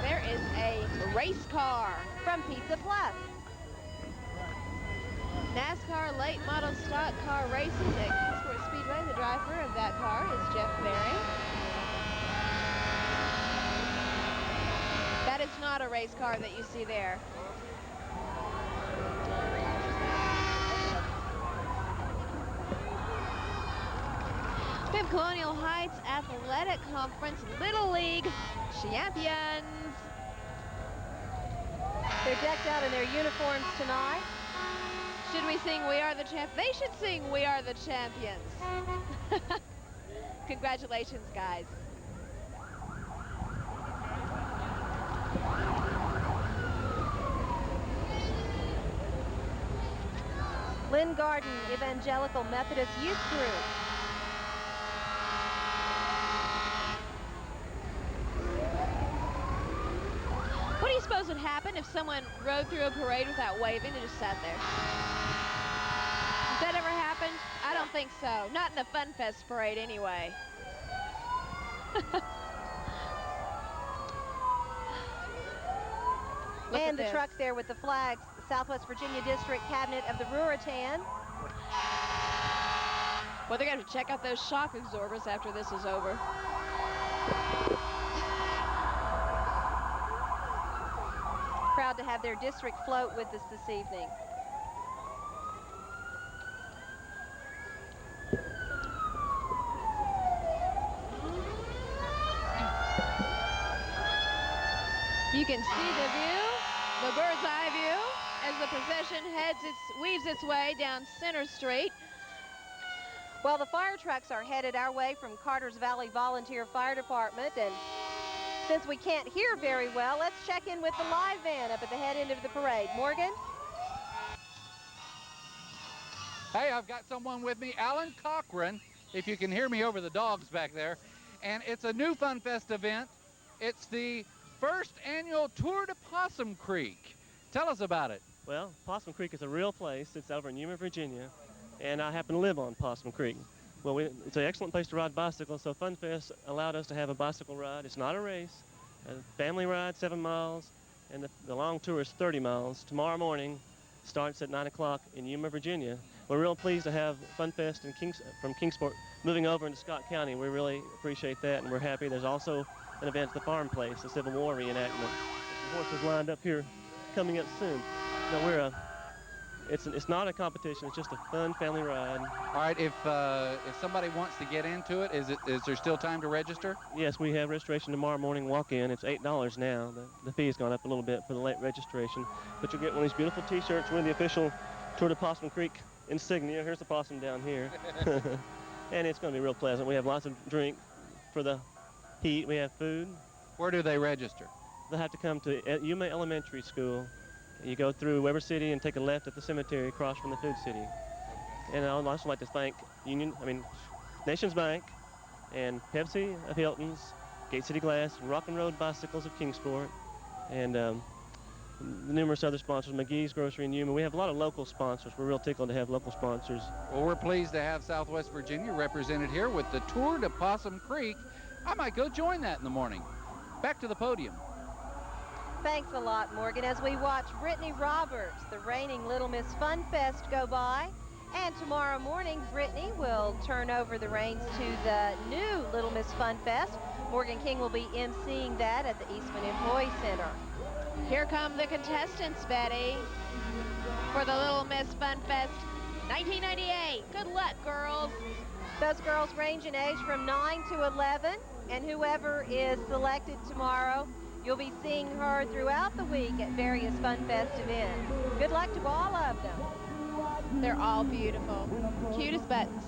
There is a race car from Pizza Plus. NASCAR late model stock car races at Kingsport Speedway. The driver of that car is Jeff Berry. That is not a race car that you see there. We have Colonial Heights Athletic Conference Little League champions. They're decked out in their uniforms tonight. Should we sing We Are the Champ? They should sing We Are the Champions. Congratulations, guys. Lynn Garden Evangelical Methodist Youth Group. What do you suppose would happen if someone rode through a parade without waving and just sat there? Has that ever happened? I don't think so. Not in the Fun Fest parade anyway. And the truck there with the flags, the Southwest Virginia District Cabinet of the Ruritan. Well, they're going to have to check out those shock absorbers after this is over. Proud to have their district float with us this evening. You can see the view, the bird's eye view, as the procession weaves its way down Center Street. Well, the fire trucks are headed our way from Carters Valley Volunteer Fire Department, and since we can't hear very well, let's check in with the live van up at the head end of the parade. Morgan? Hey, I've got someone with me, Alan Cochran, if you can hear me over the dogs back there. And it's a new Fun Fest event. It's the first annual Tour de Possum Creek. Tell us about it. Well, Possum Creek is a real place. It's over in Yuma, Virginia, and I happen to live on Possum Creek. Well, it's an excellent place to ride bicycles, so Fun Fest allowed us to have a bicycle ride. It's not a race, a family ride, 7 miles, and the long tour is 30 miles. Tomorrow morning starts at 9 o'clock in Yuma, Virginia. We're real pleased to have Fun Fest from Kingsport moving over into Scott County. We really appreciate that, and we're happy. There's also an event at the Farm Place, a Civil War reenactment. Some horses lined up here coming up soon. No, it's not a competition, it's just a fun family ride. All right, if somebody wants to get into it, is there still time to register? Yes, we have registration tomorrow morning walk-in. It's $8 now. The fee's gone up a little bit for the late registration. But you'll get one of these beautiful t-shirts with the official Tour de Possum Creek insignia. Here's the possum down here. And it's going to be real pleasant. We have lots of drink for the heat. We have food. Where do they register? They'll have to come to Yuma Elementary School. You go through Weber City and take a left at the cemetery across from the Food City. And I'd also like to thank Nations Bank and Pepsi of Hilton's, Gate City Glass, Rock and Road Bicycles of Kingsport, and numerous other sponsors, McGee's Grocery in Yuma. We have a lot of local sponsors. We're real tickled to have local sponsors. Well, we're pleased to have Southwest Virginia represented here with the Tour de Possum Creek. I might go join that in the morning. Back to the podium. Thanks a lot, Morgan, as we watch Brittany Roberts, the reigning Little Miss Fun Fest, go by. And tomorrow morning, Brittany will turn over the reins to the new Little Miss Fun Fest. Morgan King will be emceeing that at the Eastman Employee Center. Here come the contestants, Betty, for the Little Miss Fun Fest 1998. Good luck, girls. Those girls range in age from 9 to 11, and whoever is selected tomorrow, you'll be seeing her throughout the week at various Fun Fest events. Good luck to all of them. They're all beautiful. Cute as buttons.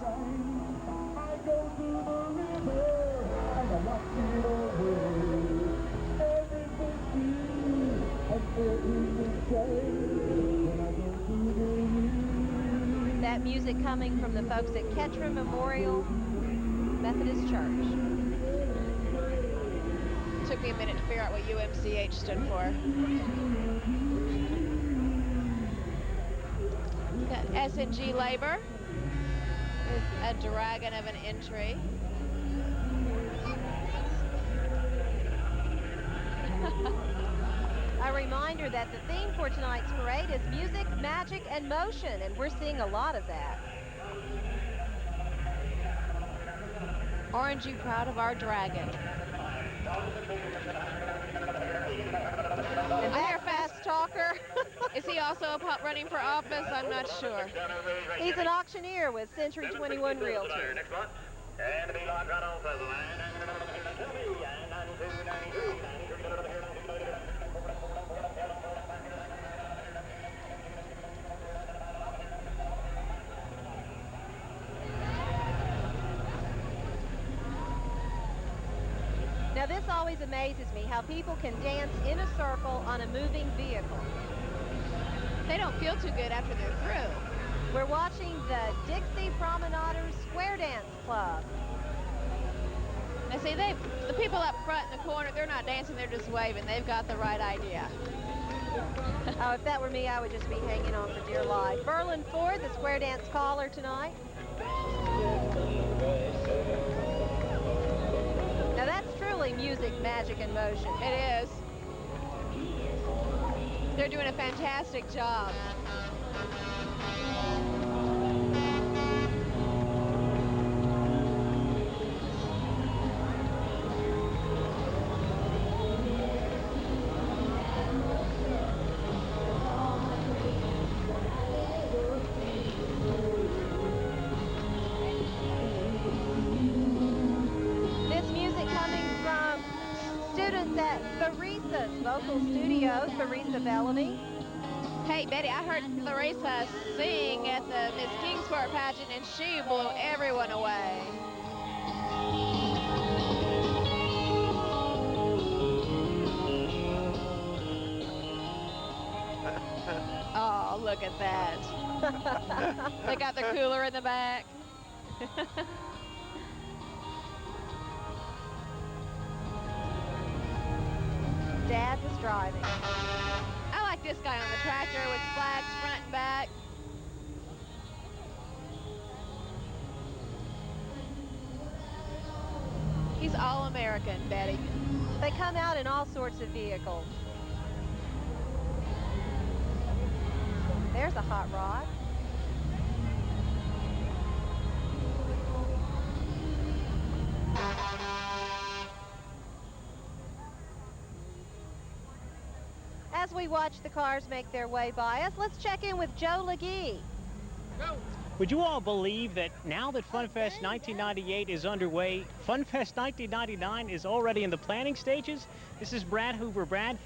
That music coming from the folks at Ketchum Memorial Methodist Church. Took me a minute to figure out what UMCH stood for. Got S&G Labor with a dragon of an entry. A reminder that the theme for tonight's parade is music, magic, and motion, and we're seeing a lot of that. Aren't you proud of our dragon? And that fast talker. Is he also running for office? I'm not sure. He's an auctioneer with Century 21 Realty. And the B-Lodge right on for the line. And 2B, and 92, 93, 93. Now this always amazes me, how people can dance in a circle on a moving vehicle. They don't feel too good after they're through. We're watching the Dixie Promenaders Square Dance Club. Now see, the people up front in the corner, they're not dancing, they're just waving. They've got the right idea. Oh, if that were me, I would just be hanging on for dear life. Berlin Ford, the square dance caller tonight. Now that's truly music, magic, and motion. It is. They're doing a fantastic job. Vocal Studios, Theresa Bellamy. Hey, Betty, I heard Theresa sing at the Miss Kingsport pageant, and she blew everyone away. Oh, look at that. They got the cooler in the back. Dad was driving. I like this guy on the tractor with flags front and back. He's all American, Betty. They come out in all sorts of vehicles. There's a hot rod. As we watch the cars make their way by us, let's check in with Joe Legee. Would you all believe that now that FunFest 1998 is underway, FunFest 1999 is already in the planning stages? This is Brad Hoover. Brad,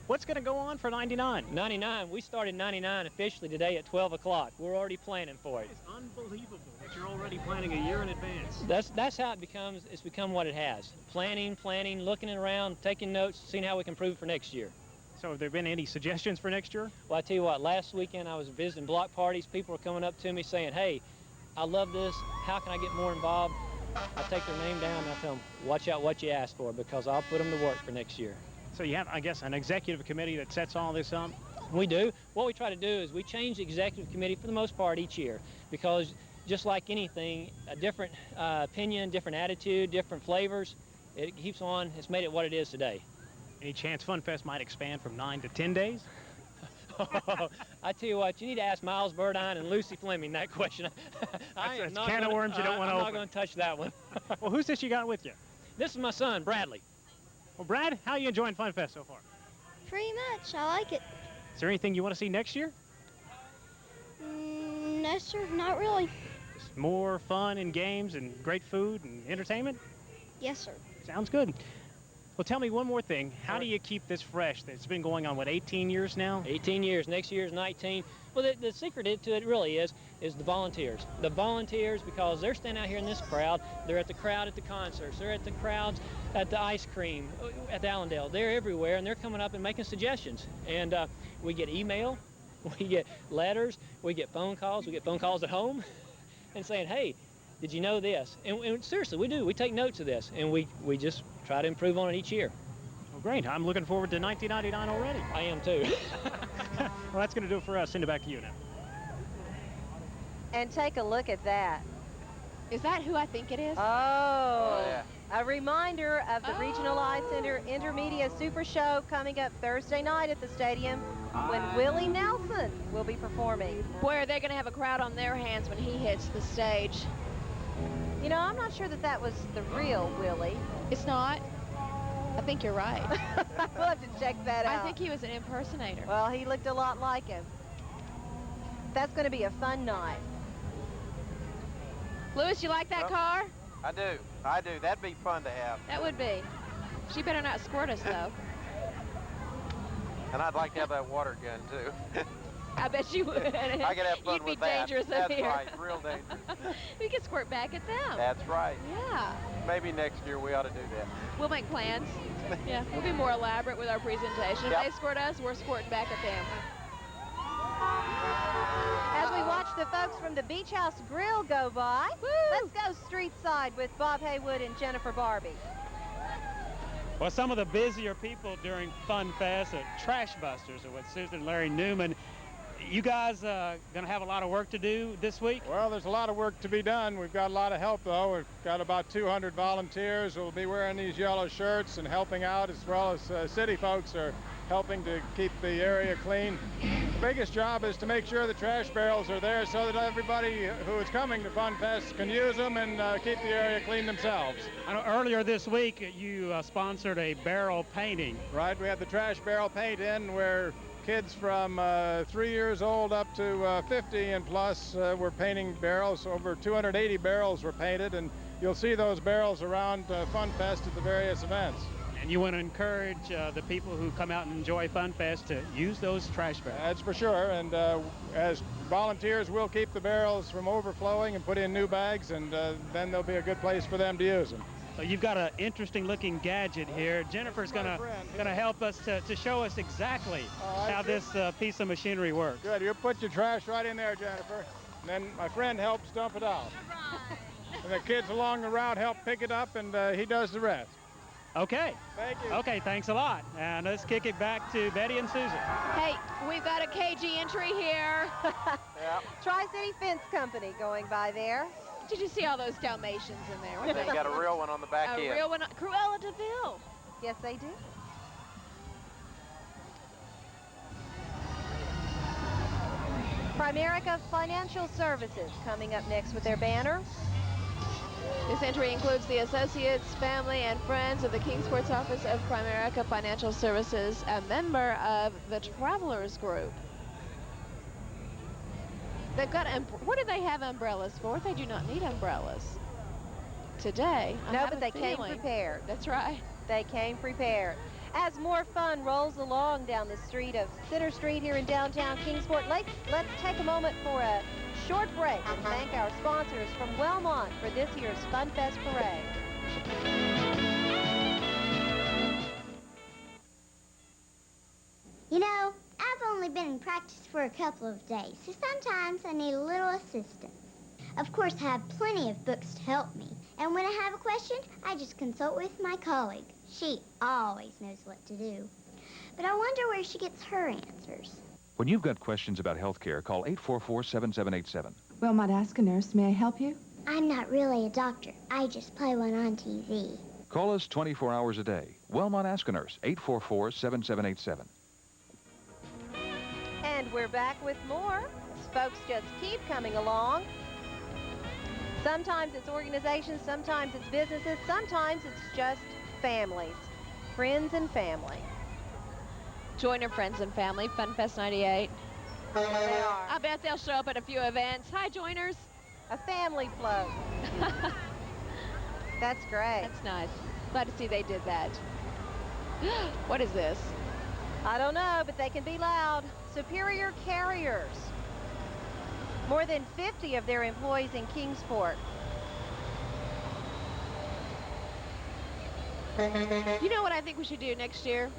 what's going to go on for 99? 99, we started 99 officially today at 12 o'clock. We're already planning for it. It's unbelievable that you're already planning a year in advance. That's how it's become what it has. Planning, looking around, taking notes, seeing how we can improve for next year. So have there been any suggestions for next year? Well, I tell you what, last weekend I was visiting block parties. People were coming up to me saying, hey, I love this. How can I get more involved? I take their name down and I tell them, watch out what you ask for, because I'll put them to work for next year. So you have, I guess, an executive committee that sets all this up? We do. What we try to do is we change the executive committee for the most part each year, because just like anything, a different opinion, different attitude, different flavors, it keeps on. It's made it what it is today. Any chance FunFest might expand from 9 to 10 days? I tell you what, you need to ask Miles Burdine and Lucy Fleming that question. That's a can of worms you don't want to open. I'm not going to touch that one. Well, who's this you got with you? This is my son, Bradley. Well, Brad, how are you enjoying FunFest so far? Pretty much. I like it. Is there anything you want to see next year? No, sir. Not really. Just more fun and games and great food and entertainment? Yes, sir. Sounds good. Well, tell me one more thing. How do you keep this fresh? It's been going on, what, 18 years now? 18 years. Next year's 19. Well, the secret to it really is the volunteers. The volunteers, because they're standing out here in this crowd. They're at the crowd at the concerts. They're at the crowds at the ice cream at the Allendale. They're everywhere, and they're coming up and making suggestions. And we get email, we get letters, we get phone calls. We get phone calls at home and saying, hey, did you know this? And seriously, we do. We take notes of this, and we just try to improve on it each year. Well, great. I'm looking forward to 1999 already. I am too. Well, that's going to do it for us. Send it back to you now. And take a look at that. Is that who I think it is? Oh, yeah. A reminder of the Regional Eye Center Intermedia Super Show coming up Thursday night at the stadium when Willie Nelson will be performing. Boy, are they going to have a crowd on their hands when he hits the stage. You know, I'm not sure that that was the real Willie. It's not? I think you're right. We'll have to check that out. I think he was an impersonator. Well, he looked a lot like him. That's going to be a fun night. Louis, you like that car? I do. I do. That'd be fun to have. That would be. She better not squirt us, though. And I'd like to have that water gun, too. I bet you would. I could have fun You'd be with that. dangerous That's up here. right, real dangerous. We could squirt back at them. That's right. Yeah. Maybe next year we ought to do that. We'll make plans. Yeah, we'll be more elaborate with our presentation. Yep. If they squirt us, we're squirting back at them. As we watch the folks from the Beach House Grill go by, let's go street side with Bob Haywood and Jennifer Barbie. Well, some of the busier people during Fun Fest are trash busters, or with Susan and Larry Newman. You guys going to have a lot of work to do this week? Well, there's a lot of work to be done. We've got a lot of help, though. We've got about 200 volunteers who will be wearing these yellow shirts and helping out, as well as city folks are helping to keep the area clean. The biggest job is to make sure the trash barrels are there so that everybody who is coming to Fun Fest can use them and keep the area clean themselves. I know earlier this week you sponsored a barrel painting. Right, we had the trash barrel paint in where kids from 3 years old up to 50 and plus were painting barrels. Over 280 barrels were painted, and you'll see those barrels around Fun Fest at the various events. And you want to encourage the people who come out and enjoy Fun Fest to use those trash barrels. That's for sure, and as volunteers, we'll keep the barrels from overflowing and put in new bags, and then there'll be a good place for them to use them. So you've got an interesting looking gadget here. Jennifer's gonna help us to show us exactly how this piece of machinery works. Good, you put your trash right in there, Jennifer, and then my friend helps dump it out. And the kids along the route help pick it up, and he does the rest. Okay. Thank you. Okay, thanks a lot. And let's kick it back to Betty and Susan. Hey, we've got a KG entry here. Yeah. Tri-City Fence Company going by there. Did you see all those Dalmatians in there? They got a real one on the back end. A real one, Cruella de Vil. Yes, they do. Primerica Financial Services coming up next with their banner. This entry includes the associates, family, and friends of the Kingsport's office of Primerica Financial Services, a member of the Travelers Group. They've got, what do they have umbrellas for? They do not need umbrellas today. No, but they came prepared. That's right. They came prepared. As more fun rolls along down the street of Center Street here in downtown Kingsport, let's take a moment for a short break and thank our sponsors from Wellmont for this year's Fun Fest Parade. You know, I've only been in practice for a couple of days, so sometimes I need a little assistance. Of course, I have plenty of books to help me, and when I have a question, I just consult with my colleague. She always knows what to do. But I wonder where she gets her answers. When you've got questions about health care, call 844-7787. Wellmont Ask a Nurse. May I help you? I'm not really a doctor. I just play one on TV. Call us 24 hours a day. Wellmont Ask a Nurse, 844-7787. And we're back with more. As folks just keep coming along. Sometimes it's organizations, sometimes it's businesses, sometimes it's just families, friends and family. Join your friends and family, Fun Fest 98. They are. I bet they'll show up at a few events. Hi, joiners. A family float. That's great. That's nice. Glad to see they did that. What is this? I don't know, but they can be loud. Superior Carriers. More than 50 of their employees in Kingsport. You know what I think we should do next year?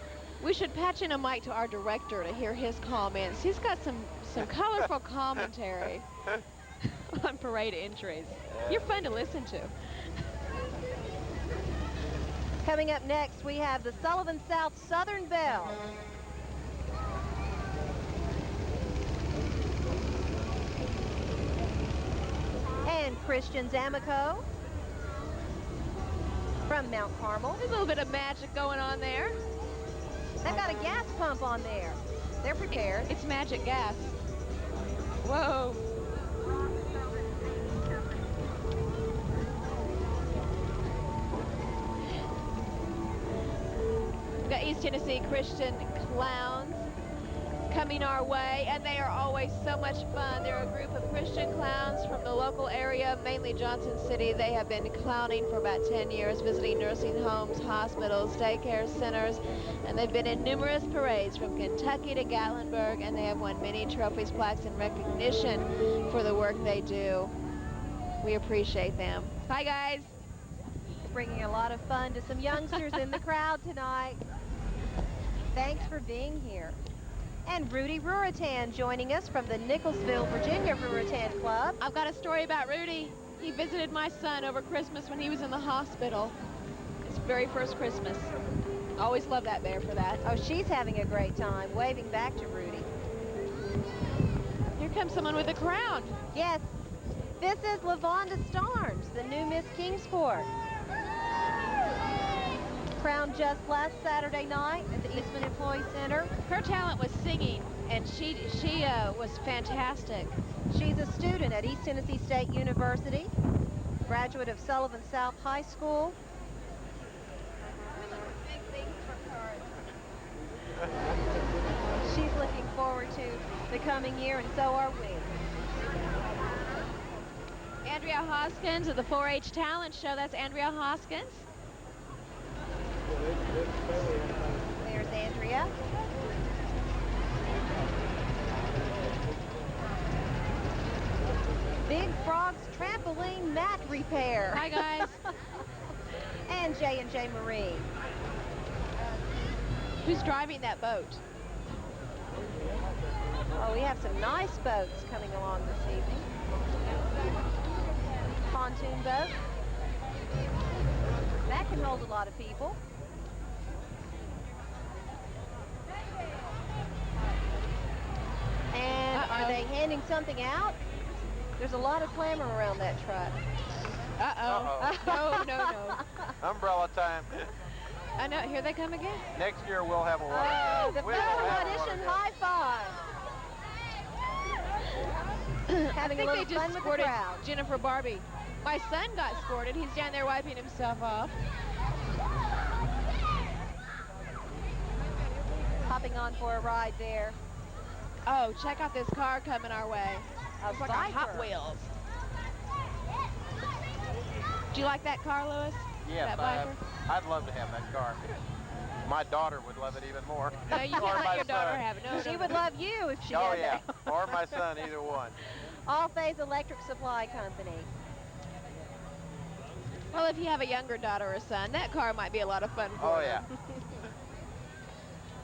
We should patch in a mic to our director to hear his comments. He's got some colorful commentary on parade entries. You're fun to listen to. Coming up next, we have the Sullivan South Southern Belle. And Christian's Amico from Mount Carmel. There's a little bit of magic going on there. They've got a gas pump on there. They're prepared. It's magic gas. Whoa. We've got East Tennessee Christian Clowns coming our way, and they are always so much fun. They're a group of Christian clowns from the local area, mainly Johnson City. They have been clowning for about 10 years, visiting nursing homes, hospitals, daycare centers, and they've been in numerous parades from Kentucky to Gatlinburg, and they have won many trophies, plaques, and recognition for the work they do. We appreciate them. Hi, guys. Bringing a lot of fun to some youngsters in the crowd tonight. Thanks for being here. And Rudy Ruritan joining us from the Nicholsville, Virginia Ruritan Club. I've got a story about Rudy. He visited my son over Christmas when he was in the hospital. His very first Christmas. Always love that bear for that. Oh, she's having a great time, waving back to Rudy. Here comes someone with a crown. Yes, this is LaVonda Starnes, the new Miss Kingsport. Crowned just last Saturday night at the Eastman Employee Center. Her talent was singing, and she was fantastic. She's a student at East Tennessee State University, graduate of Sullivan South High School. She's looking forward to the coming year, and so are we. Andrea Hoskins of the 4-H Talent Show. That's Andrea Hoskins. There's Andrea. Big Frog's Trampoline Mat Repair. Hi, guys. And J&J Marine. Who's driving that boat? Oh, we have some nice boats coming along this evening. Pontoon boat. That can hold a lot of people. And are they handing something out? There's a lot of clamor around that truck. Uh-oh. No. Umbrella time. I know. Here they come again. Next year we'll have a water. Oh, the photo audition high five. Having a little fun with the crowd. Jennifer Barbie. My son got squirted. He's down there wiping himself off. Hopping on for a ride there. Oh, check out this car coming our way. It's like a Hot Wheels. Do you like that car, Lewis? Yes, I'd love to have that car. My daughter would love it even more. No, you can't let your daughter have it. No, she would love you if she had it. Yeah, or my son, either one. All-Phase Electric Supply Company. Well, if you have a younger daughter or son, that car might be a lot of fun for Oh, yeah.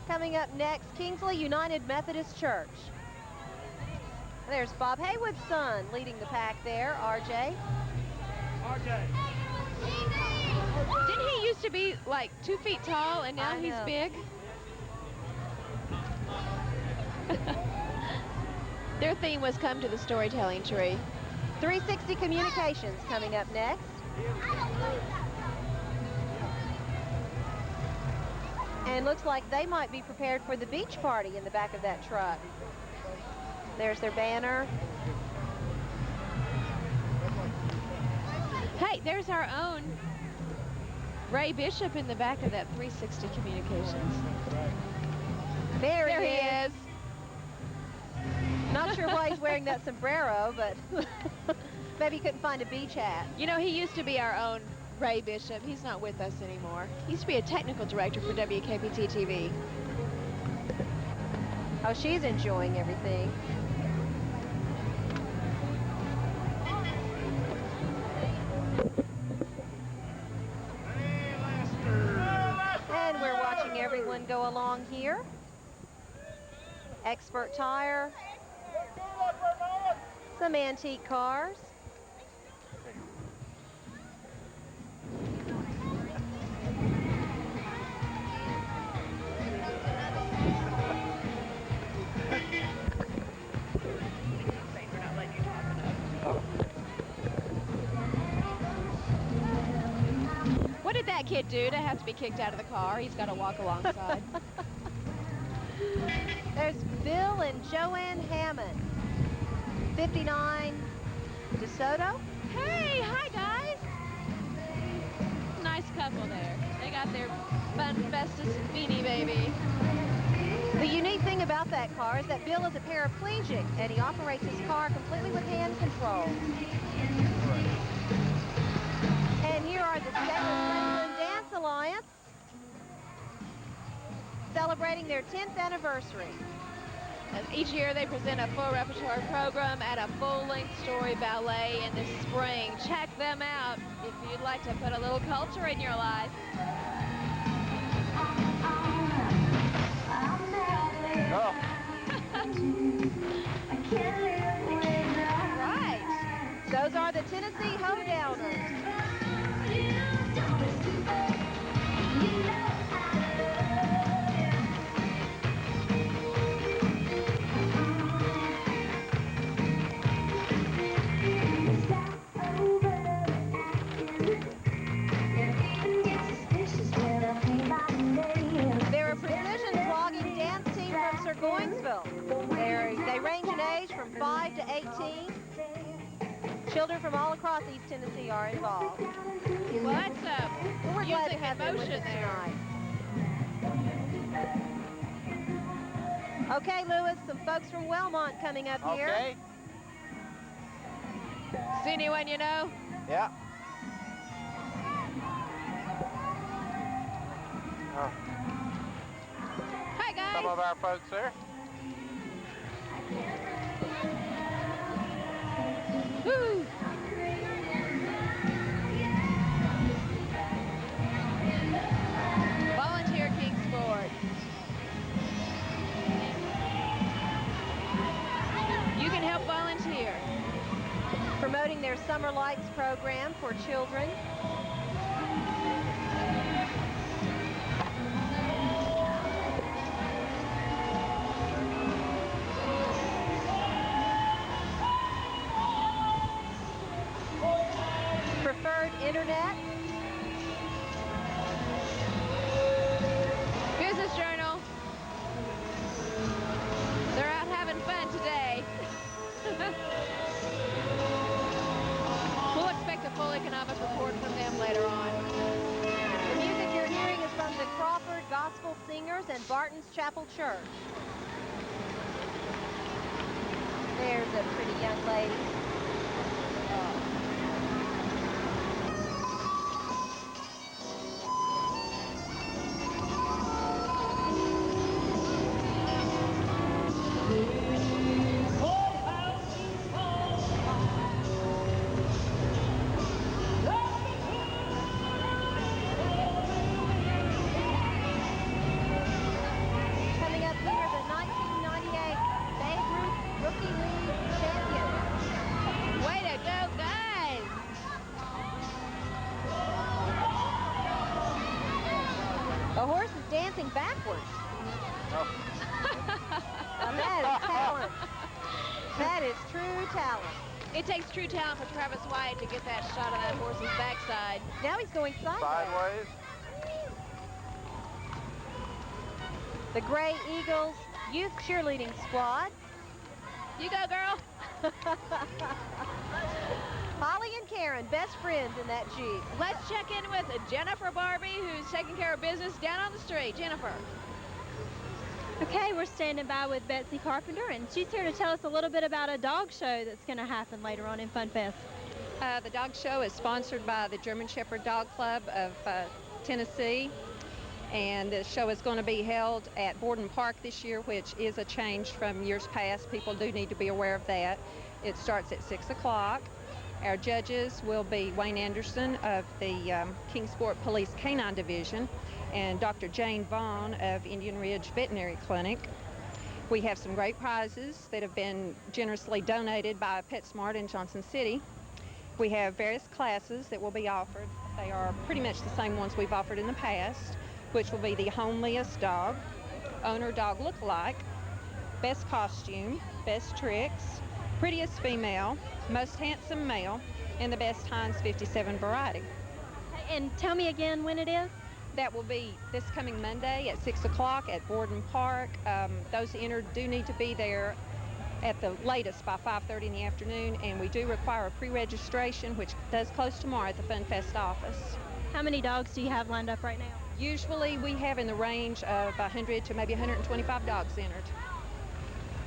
Coming up next, Kingsley United Methodist Church. There's Bob Haywood's son leading the pack there, RJ. Didn't he used to be like 2 feet tall and now he's big? Their theme was Come to the Storytelling Tree. 360 Communications coming up next. And looks like they might be prepared for the beach party in the back of that truck. There's their banner. Hey, there's our own Ray Bishop in the back of that 360 Communications. There he is. Not sure why he's wearing that sombrero, but maybe he couldn't find a beach hat. You know, he used to be our own Ray Bishop. He's not with us anymore. He used to be a technical director for WKPT TV. Oh, she's enjoying everything. And we're watching everyone go along here. Expert Tire. Some antique cars. What did that kid do to have to be kicked out of the car? He's got to walk alongside. There's Bill and Joanne Hammond. 59 DeSoto. Hey, hi guys. Nice couple there. They got their Fun Festus beanie baby. The unique thing about that car is that Bill is a paraplegic, and he operates his car completely with hand control. And here are the State Franklin Dance Alliance celebrating their 10th anniversary. Each year they present a full repertoire program and a full-length story ballet in the spring. Check them out if you'd like to put a little culture in your life. Oh. Right. Those are the Tennessee Hoedowners. They're a precision clogging dance team from Burnsville. They range in age from 5 to 18. Children from all across East Tennessee are involved. Well, that's we're glad to music have in them with motion us there. tonight. Okay, Lewis, some folks from Wellmont coming up here. Okay. See anyone you know? Yeah. Oh. Hi, guys. Some of our folks there. Woo. Volunteer Kingsport. You can help volunteer. Promoting their Summer Lights program for children. Preferred internet. Business Journal. They're out having fun today. We'll expect a full economic report from them later on. The music you're hearing is from the Crawford Gospel Singers and Barton's Chapel Church. There's a pretty young lady. Coming up here, the 1998 Babe Ruth Rookie League champions. Way to go, guys! The horse is dancing backwards. Now that is talent. That is true talent. It takes true talent for Travis White to get that shot of that horse's backside. Now he's going sideways. Sideways. The Gray Eagles Youth Cheerleading Squad. You go, girl. Holly and Karen, best friends in that Jeep. Let's check in with Jennifer Barbie, who's taking care of business down on the street. Jennifer. Okay, we're standing by with Betsy Carpenter, and she's here to tell us a little bit about a dog show that's going to happen later on in Fun Fest. The dog show is sponsored by the German Shepherd Dog Club of Tennessee, and the show is going to be held at Borden Park this year, which is a change from years past. People do need to be aware of that. It starts at 6 o'clock. Our judges will be Wayne Anderson of the Kingsport Police Canine Division and Dr. Jane Vaughn of Indian Ridge Veterinary Clinic. We have some great prizes that have been generously donated by PetSmart in Johnson City. We have various classes that will be offered. They are pretty much the same ones we've offered in the past, which will be the homeliest dog, owner dog look-alike, best costume, best tricks, prettiest female, most handsome male, and the best Heinz 57 variety. And tell me again when it is. That will be this coming Monday at 6 o'clock at Borden Park. Those entered do need to be there at the latest by 5:30 in the afternoon, and we do require a pre-registration, which does close tomorrow at the Fun Fest office. How many dogs do you have lined up right now? Usually we have in the range of 100 to maybe 125 dogs entered.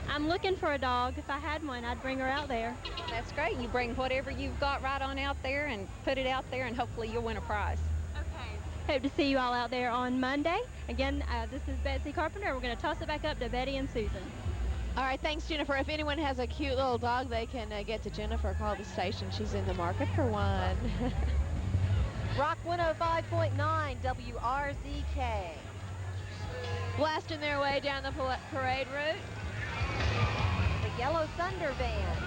I'm looking for a dog. If I had one, I'd bring her out there. That's great. You bring whatever you've got right on out there and put it out there, and hopefully you'll win a prize. Okay. Hope to see you all out there on Monday. Again, this is Betsy Carpenter. We're going to toss it back up to Betty and Susan. All right, thanks, Jennifer. If anyone has a cute little dog, they can get to Jennifer. Call the station. She's in the market for one. Rock 105.9 WRZK. Blasting their way down the parade route. The Yellow Thunder Band.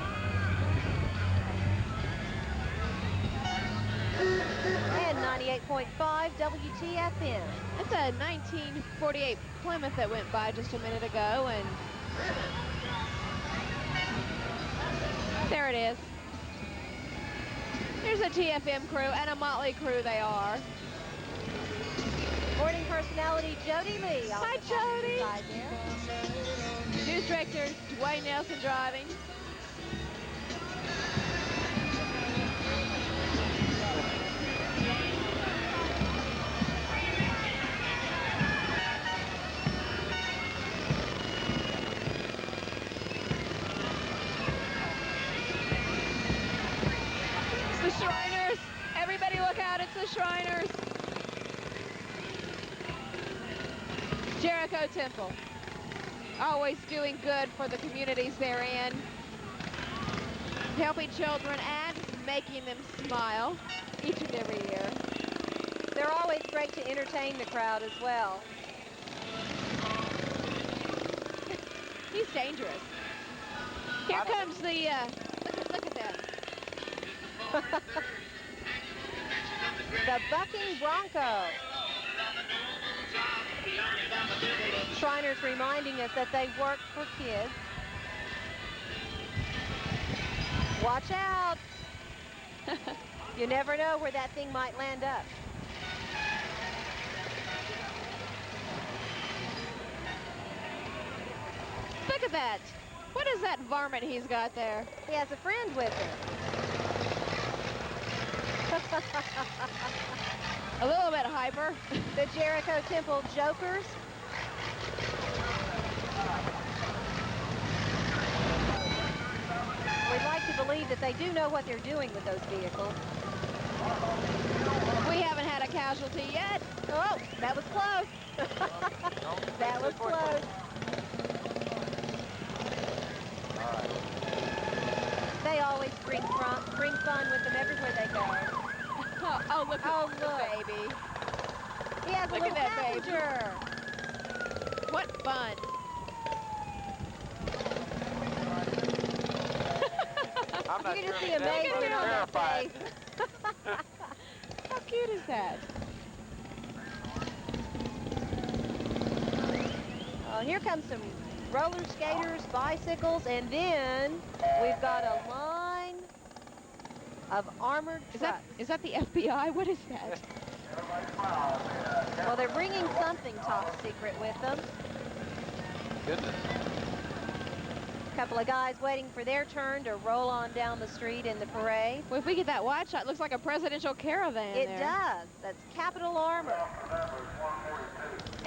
And 98.5 WTFM. That's a 1948 Plymouth that went by just a minute ago, and there it is. Here's a TFM crew, and a motley crew they are. Morning personality Jody Lee. Hi, Jody. News director Dwayne Nelson driving. It's the Shriners. Everybody look out, it's the Shriners. Jericho Temple, always doing good for the communities they're in, helping children and making them smile each and every year. They're always great to entertain the crowd as well. He's dangerous. Here comes the, look at them. The bucking bronco. Shriners reminding us that they work for kids. Watch out. You never know where that thing might land up. Look at that. What is that varmint he's got there? He has a friend with him. A little bit hyper. The Jericho Temple Jokers. We'd like to believe that they do know what they're doing with those vehicles. We haven't had a casualty yet. Oh, that was close. That was close. They always bring fun with them everywhere they go. Oh, look at the baby. He has a Look little at that passenger. baby. What fun. I'm not You sure can see if that's amazement really on that verified. face. How cute is that? Here comes some roller skaters, bicycles, and then we've got a line of armored trucks. Is that the FBI? What is that? Well, they're bringing something top secret with them. Goodness. A couple of guys waiting for their turn to roll on down the street in the parade. Well, if we get that wide shot, it looks like a presidential caravan It there. does. That's Capitol Armor.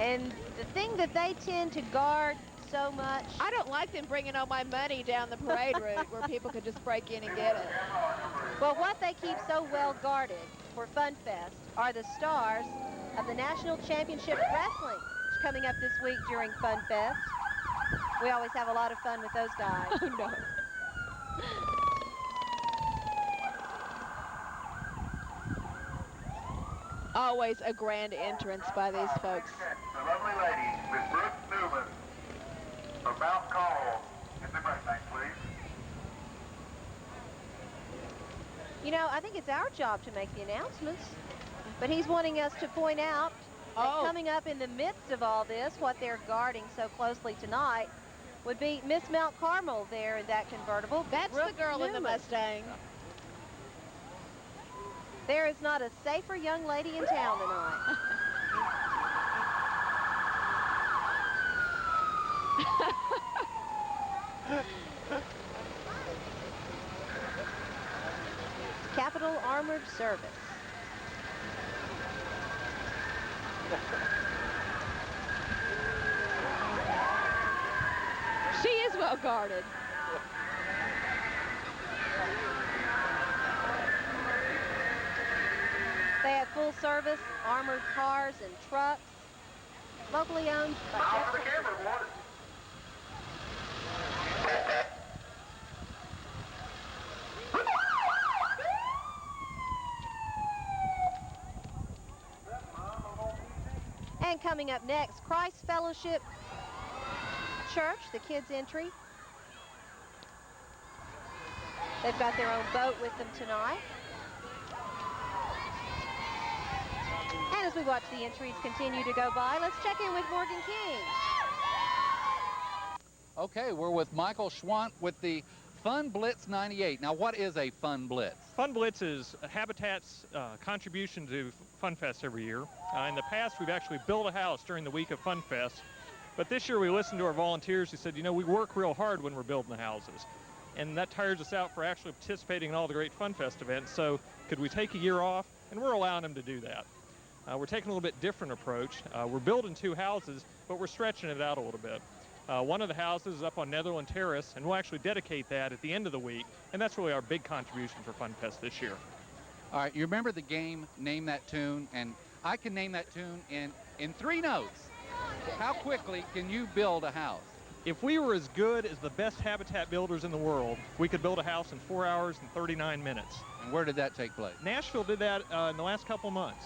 And the thing that they tend to guard so much. I don't like them bringing all my money down the parade route where people could just break in and get it. Well, what they keep so well guarded for Fun Fest are the stars of the National Championship Wrestling, which is coming up this week during Fun Fest. We always have a lot of fun with those guys. Oh, no. Always a grand entrance by these folks. The lovely lady, Miss Brooke Newman from Mount Carmel. Get the birthday, please. You know, I think it's our job to make the announcements, but he's wanting us to point out that coming up in the midst of all this, what they're guarding so closely tonight would be Miss Mount Carmel there in that convertible. That's Brooke the girl in the Newman. Mustang. There is not a safer young lady in town tonight. Capitol Armored Service. well guarded. They have full service armored cars and trucks, locally owned by Kingsport. And coming up next, Christ Fellowship Church, the kids' entry. They've got their own boat with them tonight. And as we watch the entries continue to go by, let's check in with Morgan King. Okay, we're with Michael Schwant with the Fun Blitz 98. Now, what is a Fun Blitz? Fun Blitz is Habitat's contribution to Fun Fest every year. In the past, we've actually built a house during the week of Fun Fest. But this year, we listened to our volunteers who said, you know, we work real hard when we're building the houses. And that tires us out for actually participating in all the great Fun Fest events. So could we take a year off? And we're allowing them to do that. We're taking a little bit different approach. We're building 2 houses, but we're stretching it out a little bit. One of the houses is up on Netherland Terrace, and we'll actually dedicate that at the end of the week, and that's really our big contribution for Fun Fest this year. All right, you remember the game, Name That Tune? And I can name that tune in 3 notes. How quickly can you build a house? If we were as good as the best habitat builders in the world, we could build a house in 4 hours and 39 minutes. And where did that take place? Nashville did that in the last couple months.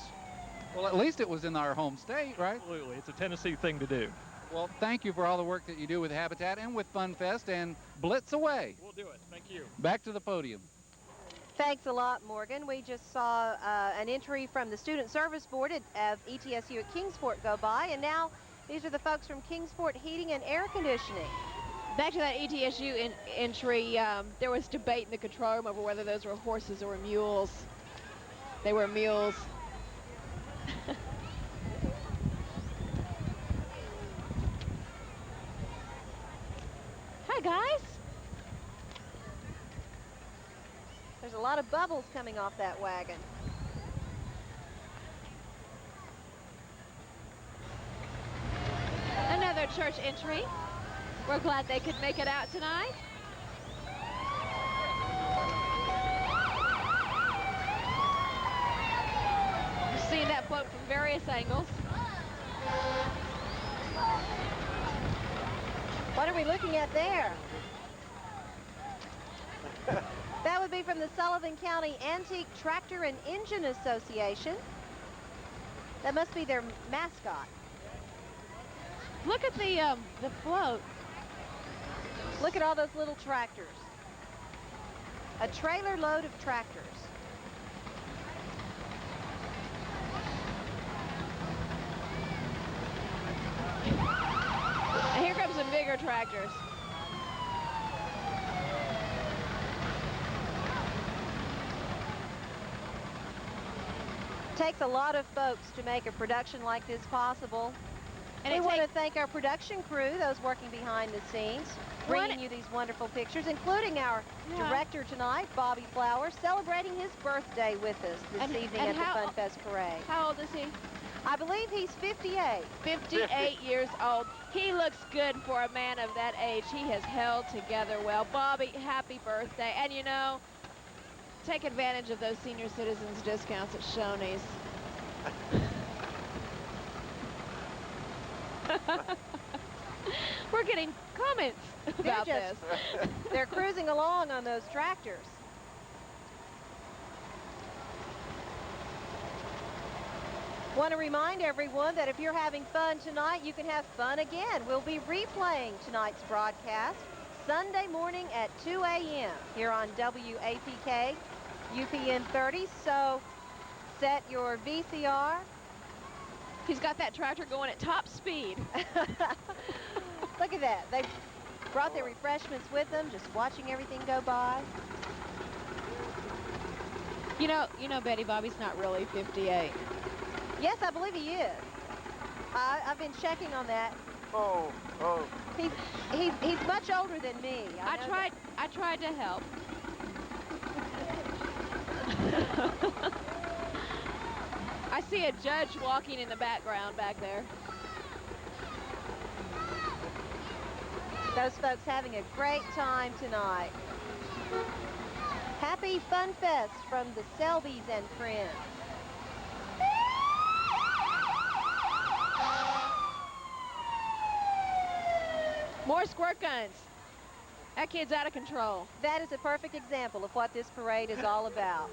Well, at least it was in our home state, right? Absolutely. It's a Tennessee thing to do. Well, thank you for all the work that you do with Habitat and with Fun Fest, and blitz away. We'll do it. Thank you. Back to the podium. Thanks a lot, Morgan. We just saw an entry from the Student Service Board of ETSU at Kingsport go by, and now these are the folks from Kingsport Heating and Air Conditioning. Back to that ETSU entry, there was debate in the control room over whether those were horses or mules. They were mules. Hi, guys. There's a lot of bubbles coming off that wagon. Another church entry. We're glad they could make it out tonight. We've seen that float from various angles. What are we looking at there? That would be from the Sullivan County Antique Tractor and Engine Association. That must be their mascot. Look at the float. Look at all those little tractors. A trailer load of tractors. And here comes some bigger tractors. Takes a lot of folks to make a production like this possible. And we want to thank our production crew, those working behind the scenes, bringing you these wonderful pictures, including our director tonight, Bobby Flowers, celebrating his birthday with us this evening at the Fun Fest Parade. How old is he? I believe he's 58. 58 years old. He looks good for a man of that age. He has held together well. Bobby, happy birthday. And you know, take advantage of those senior citizens discounts at Shoney's. We're getting comments about this. They're cruising along on those tractors. Want to remind everyone that if you're having fun tonight, you can have fun again. We'll be replaying tonight's broadcast Sunday morning at 2 a.m. here on WAPK UPN 30. So set your VCR. He's got that tractor going at top speed. Look at that. They brought their refreshments with them, just watching everything go by. You know, Betty, Bobby's not really 58. Yes, I believe he is. I've been checking on that. Oh. He's much older than me. I tried to help. I see a judge walking in the background back there. Those folks having a great time tonight. Happy Fun Fest from the Selby's and friends. More squirt guns. That kid's out of control. That is a perfect example of what this parade is all about.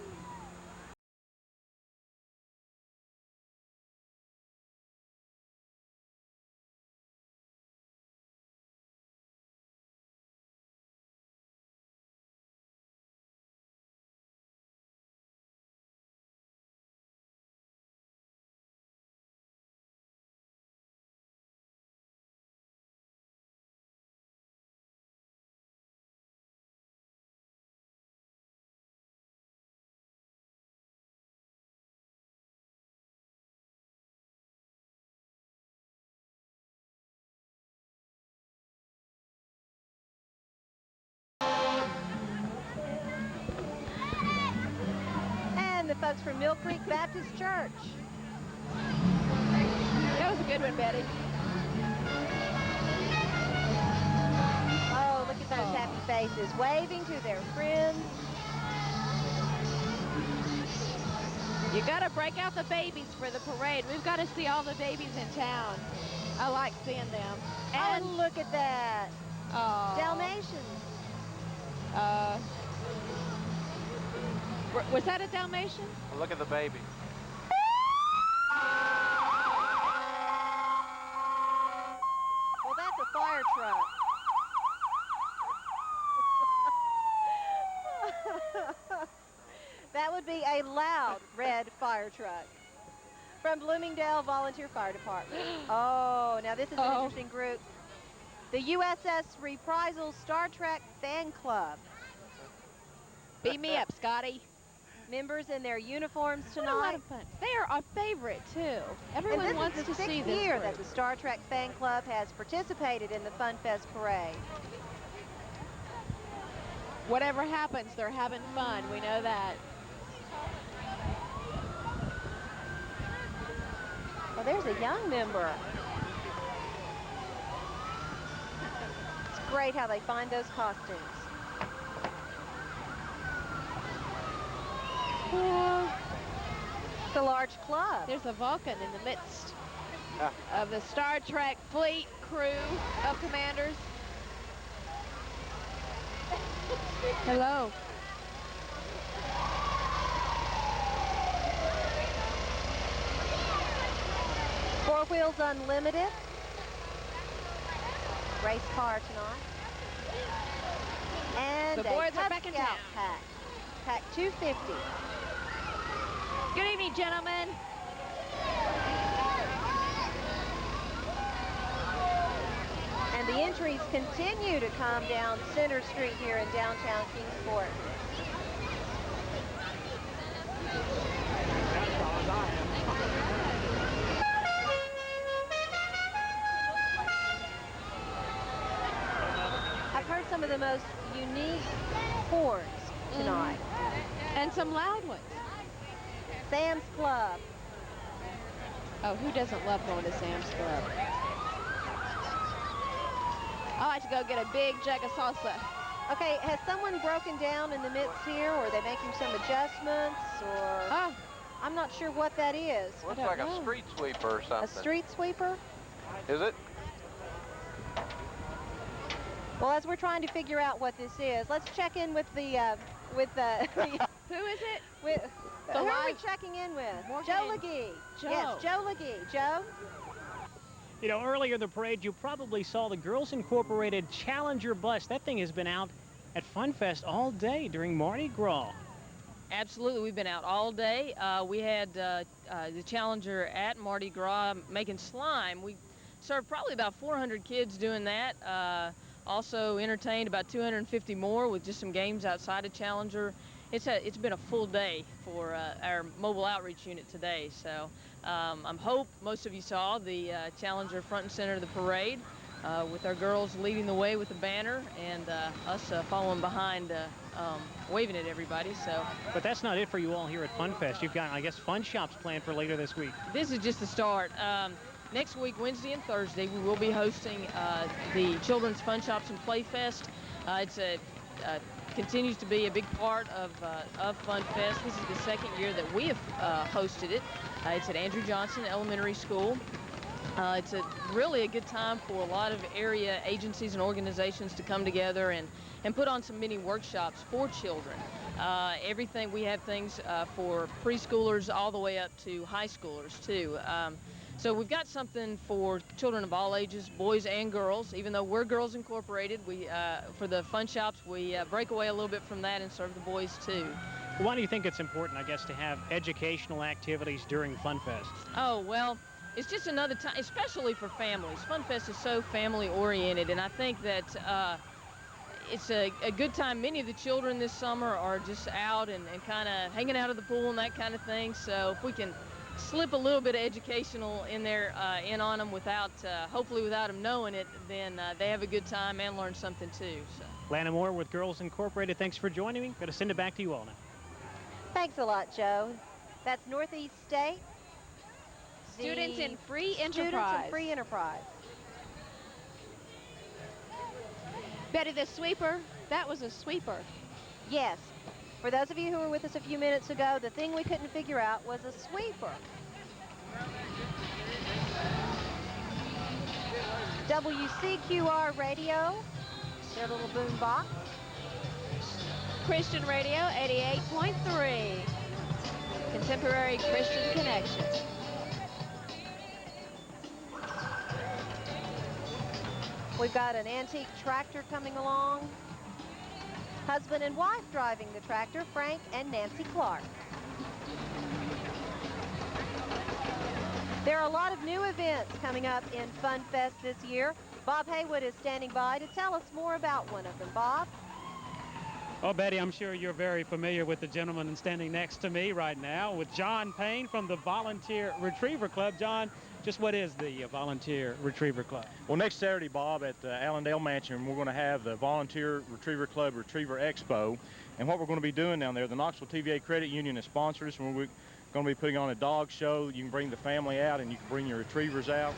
And the folks from Mill Creek Baptist Church. That was a good one, Betty. Oh, look at those happy faces, waving to their friends. You got to break out the babies for the parade. We've got to see all the babies in town. I like seeing them. And oh, look at that. Dalmatians. Was that a Dalmatian? Well, look at the baby. Well, that's a fire truck. That would be a loud red fire truck from Bloomingdale Volunteer Fire Department. Oh, now this is an interesting group. The USS Reprisal Star Trek Fan Club. Beat me up, Scotty. Members in their uniforms tonight. What a lot of fun. They are our favorite, too. Everyone wants to see this. This is the 6th year that the Star Trek Fan Club has participated in the Fun Fest Parade. Whatever happens, they're having fun. We know that. Well, there's a young member. It's great how they find those costumes. It's a large club. There's a Vulcan in the midst of the Star Trek fleet crew of commanders. Hello. Four Wheels Unlimited. Race car tonight. And the boys a are back in town. Pack 250. Good evening, gentlemen. And the entries continue to come down Center Street here in downtown Kingsport. I've heard some of the most unique horns tonight. And some loud ones. Sam's Club. Oh, who doesn't love going to Sam's Club? I like to go get a big jug of salsa. Okay, has someone broken down in the midst here, or are they making some adjustments, or... I'm not sure what that is. Looks like a street sweeper or something. A street sweeper? Is it? Well, as we're trying to figure out what this is, let's check in with the Who is it? Who are we checking in with? Joe Legee. Joe. Yes, Joe Legee. Joe? You know, earlier in the parade, you probably saw the Girls Incorporated Challenger bus. That thing has been out at Fun Fest all day during Mardi Gras. Absolutely, we've been out all day. We had the Challenger at Mardi Gras making slime. We served probably about 400 kids doing that. Also entertained about 250 more with just some games outside of Challenger. It's been a full day for our mobile outreach unit today. So I hope most of you saw the Challenger front and center of the parade with our girls leading the way with the banner and us following behind waving at everybody. But that's not it for you all here at Fun Fest. You've got, I guess, fun shops planned for later this week. This is just the start. next week, Wednesday and Thursday, we will be hosting the Children's Fun Shops and Play Fest. It's continues to be a big part of Fun Fest. This is the second year that we have hosted it. It's at Andrew Johnson Elementary School. It's really a good time for a lot of area agencies and organizations to come together and put on some mini workshops for children. Everything, we have things for preschoolers all the way up to high schoolers too. So we've got something for children of all ages, boys and girls. Even though we're Girls Incorporated, we for the fun shops, we break away a little bit from that and serve the boys too. Why do you think it's important, I guess, to have educational activities during Fun Fest? Oh, well, it's just another time, especially for families. Fun Fest is so family oriented, and I think that it's a good time. Many of the children this summer are just out and kind of hanging out at the pool and that kind of thing. So if we can slip a little bit of educational in there, in on them without, hopefully without them knowing it, then they have a good time and learn something too. So. Lana Moore with Girls Incorporated, thanks for joining me. Got to send it back to you all now. Thanks a lot, Joe. That's Northeast State. Students in Free Enterprise. Students in Free Enterprise. Betty, the sweeper, that was a sweeper. Yes. For those of you who were with us a few minutes ago, the thing we couldn't figure out was a sweeper. WCQR Radio, their little boom box. Christian Radio 88.3. Contemporary Christian Connection. We've got an antique tractor coming along. Husband and wife driving the tractor, Frank and Nancy Clark. There are a lot of new events coming up in Fun Fest this year. Bob Haywood is standing by to tell us more about one of them. Bob? Well, Betty, I'm sure you're very familiar with the gentleman standing next to me right now with John Payne from the Volunteer Retriever Club. John, just what is the Volunteer Retriever Club? Well, next Saturday, Bob, at Allendale Mansion, we're going to have the Volunteer Retriever Club Retriever Expo. And what we're going to be doing down there, the Knoxville TVA Credit Union has sponsored us, and we're going to be putting on a dog show. You can bring the family out, and you can bring your retrievers out.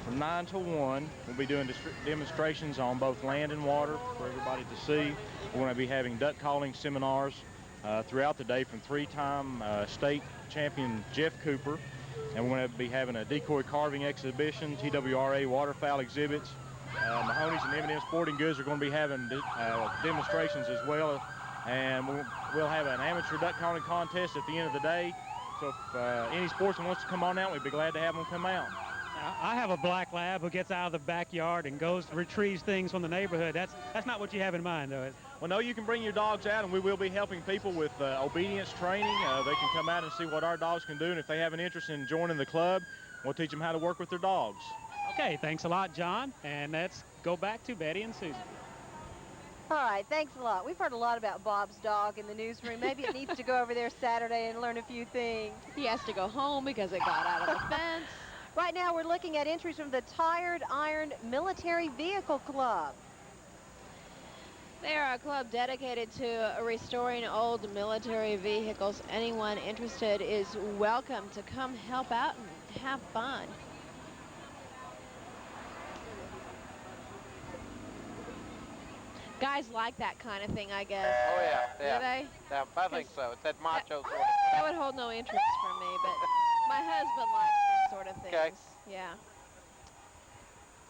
From 9 to 1, we'll be doing demonstrations on both land and water for everybody to see. We're going to be having duck calling seminars throughout the day from three-time state champion Jeff Cooper. And we're going to be having a decoy carving exhibition, TWRA waterfowl exhibits. Mahoney's and M&M Sporting Goods are going to be having demonstrations as well. And we'll have an amateur duck calling contest at the end of the day. So if any sportsman wants to come on out, we'd be glad to have them come out. I have a black lab who gets out of the backyard and goes to retrieve things from the neighborhood. That's not what you have in mind, though. Well, no, you can bring your dogs out, and we will be helping people with obedience training. They can come out and see what our dogs can do, and if they have an interest in joining the club, we'll teach them how to work with their dogs. Okay, thanks a lot, John. And let's go back to Betty and Susan. All right, thanks a lot. We've heard a lot about Bob's dog in the newsroom. Maybe it needs to go over there Saturday and learn a few things. He has to go home because it got out of the fence. Right now, we're looking at entries from the Tired Iron Military Vehicle Club. They are a club dedicated to restoring old military vehicles. Anyone interested is welcome to come help out and have fun. Guys like that kind of thing, I guess. Oh, yeah. Yeah. Do they? Yeah, I think so. It's that macho sort of That would hold no interest for me, but my husband likes this sort of things. Okay. Yeah.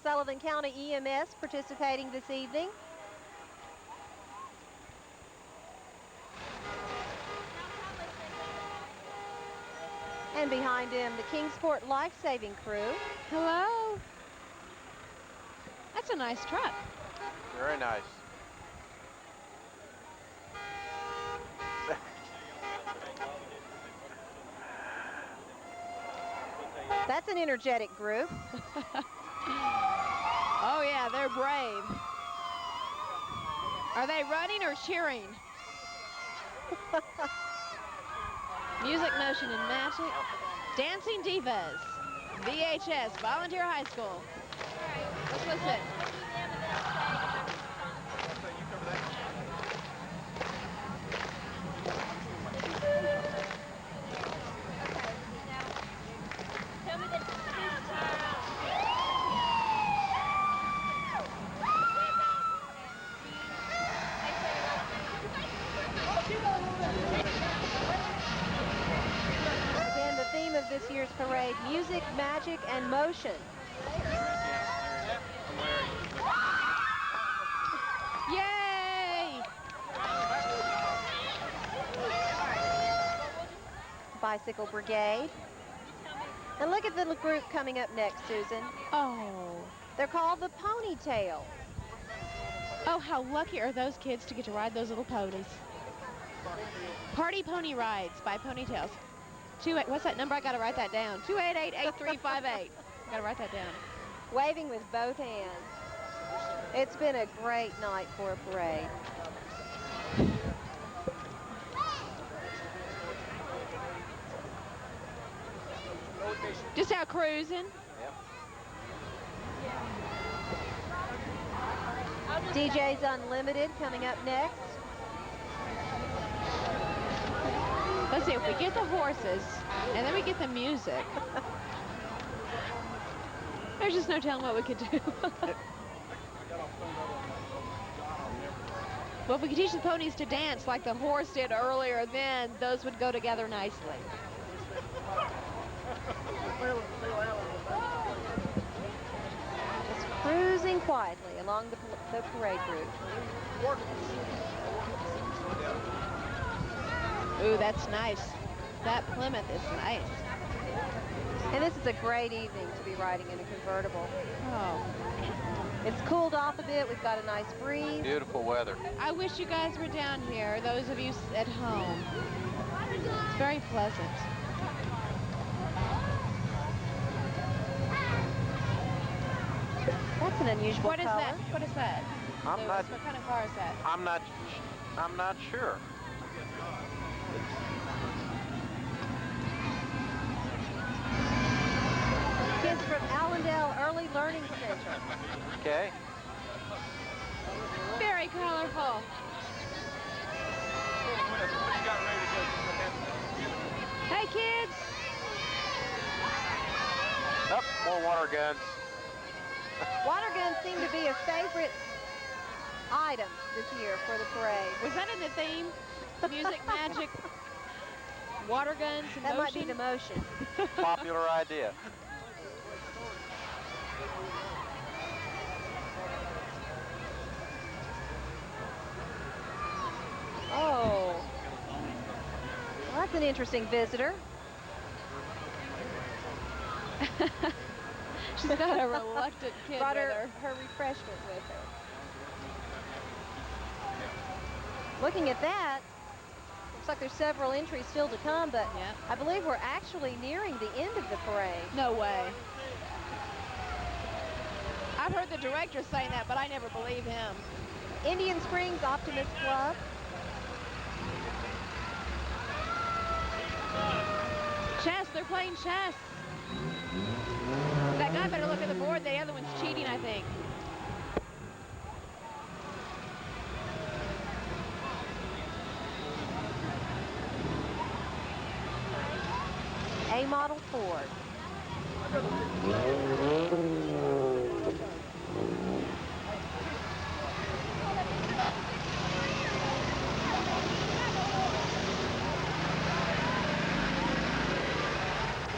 Sullivan County EMS participating this evening. And behind him, the Kingsport Life-Saving Crew. Hello. That's a nice truck. Very nice. That's an energetic group. Oh, yeah, they're brave. Are they running or cheering? Music, motion, and magic. Dancing Divas. VHS, Volunteer High School. Let's listen. Tell me that this time year's parade, Music, Magic, and Motion. Yay! Bicycle Brigade. And look at the group coming up next, Susan. Oh. They're called the Ponytail. Oh, how lucky are those kids to get to ride those little ponies. Party Pony Rides by Ponytails. What's that number? I gotta write that down. 288-8358. Gotta write that down. Waving with both hands. It's been a great night for a parade. Just out cruising. DJ's Unlimited coming up next. Let's see if we get the horses and then we get the music. There's just no telling what we could do. Well, if we could teach the ponies to dance like the horse did earlier, then those would go together nicely. Just cruising quietly along the parade route. Ooh, that's nice. That Plymouth is nice. And this is a great evening to be riding in a convertible. Oh. It's cooled off a bit. We've got a nice breeze. Beautiful weather. I wish you guys were down here, those of you at home. It's very pleasant. That's an unusual What is color. that? What is that? I'm Lewis, not. what kind of car is that? I'm not sure. Kids from Allendale Early Learning Center. Okay. Very colorful. Hey, kids. Up, more water guns. Water guns seem to be a favorite item this year for the parade. Was that in the theme? Music, magic, water guns, and that motion? might be the motion. Popular idea. Oh. Well, that's an interesting visitor. She's got a reluctant kid Brought with her refreshment with her. Looking at that, looks like there's several entries still to come, but I believe we're actually nearing the end of the parade. No way. I've heard the director saying that, but I never believe him. Indian Springs Optimist Club. Chess, they're playing chess. That guy better look at the board. The other one's cheating, I think. A model Ford.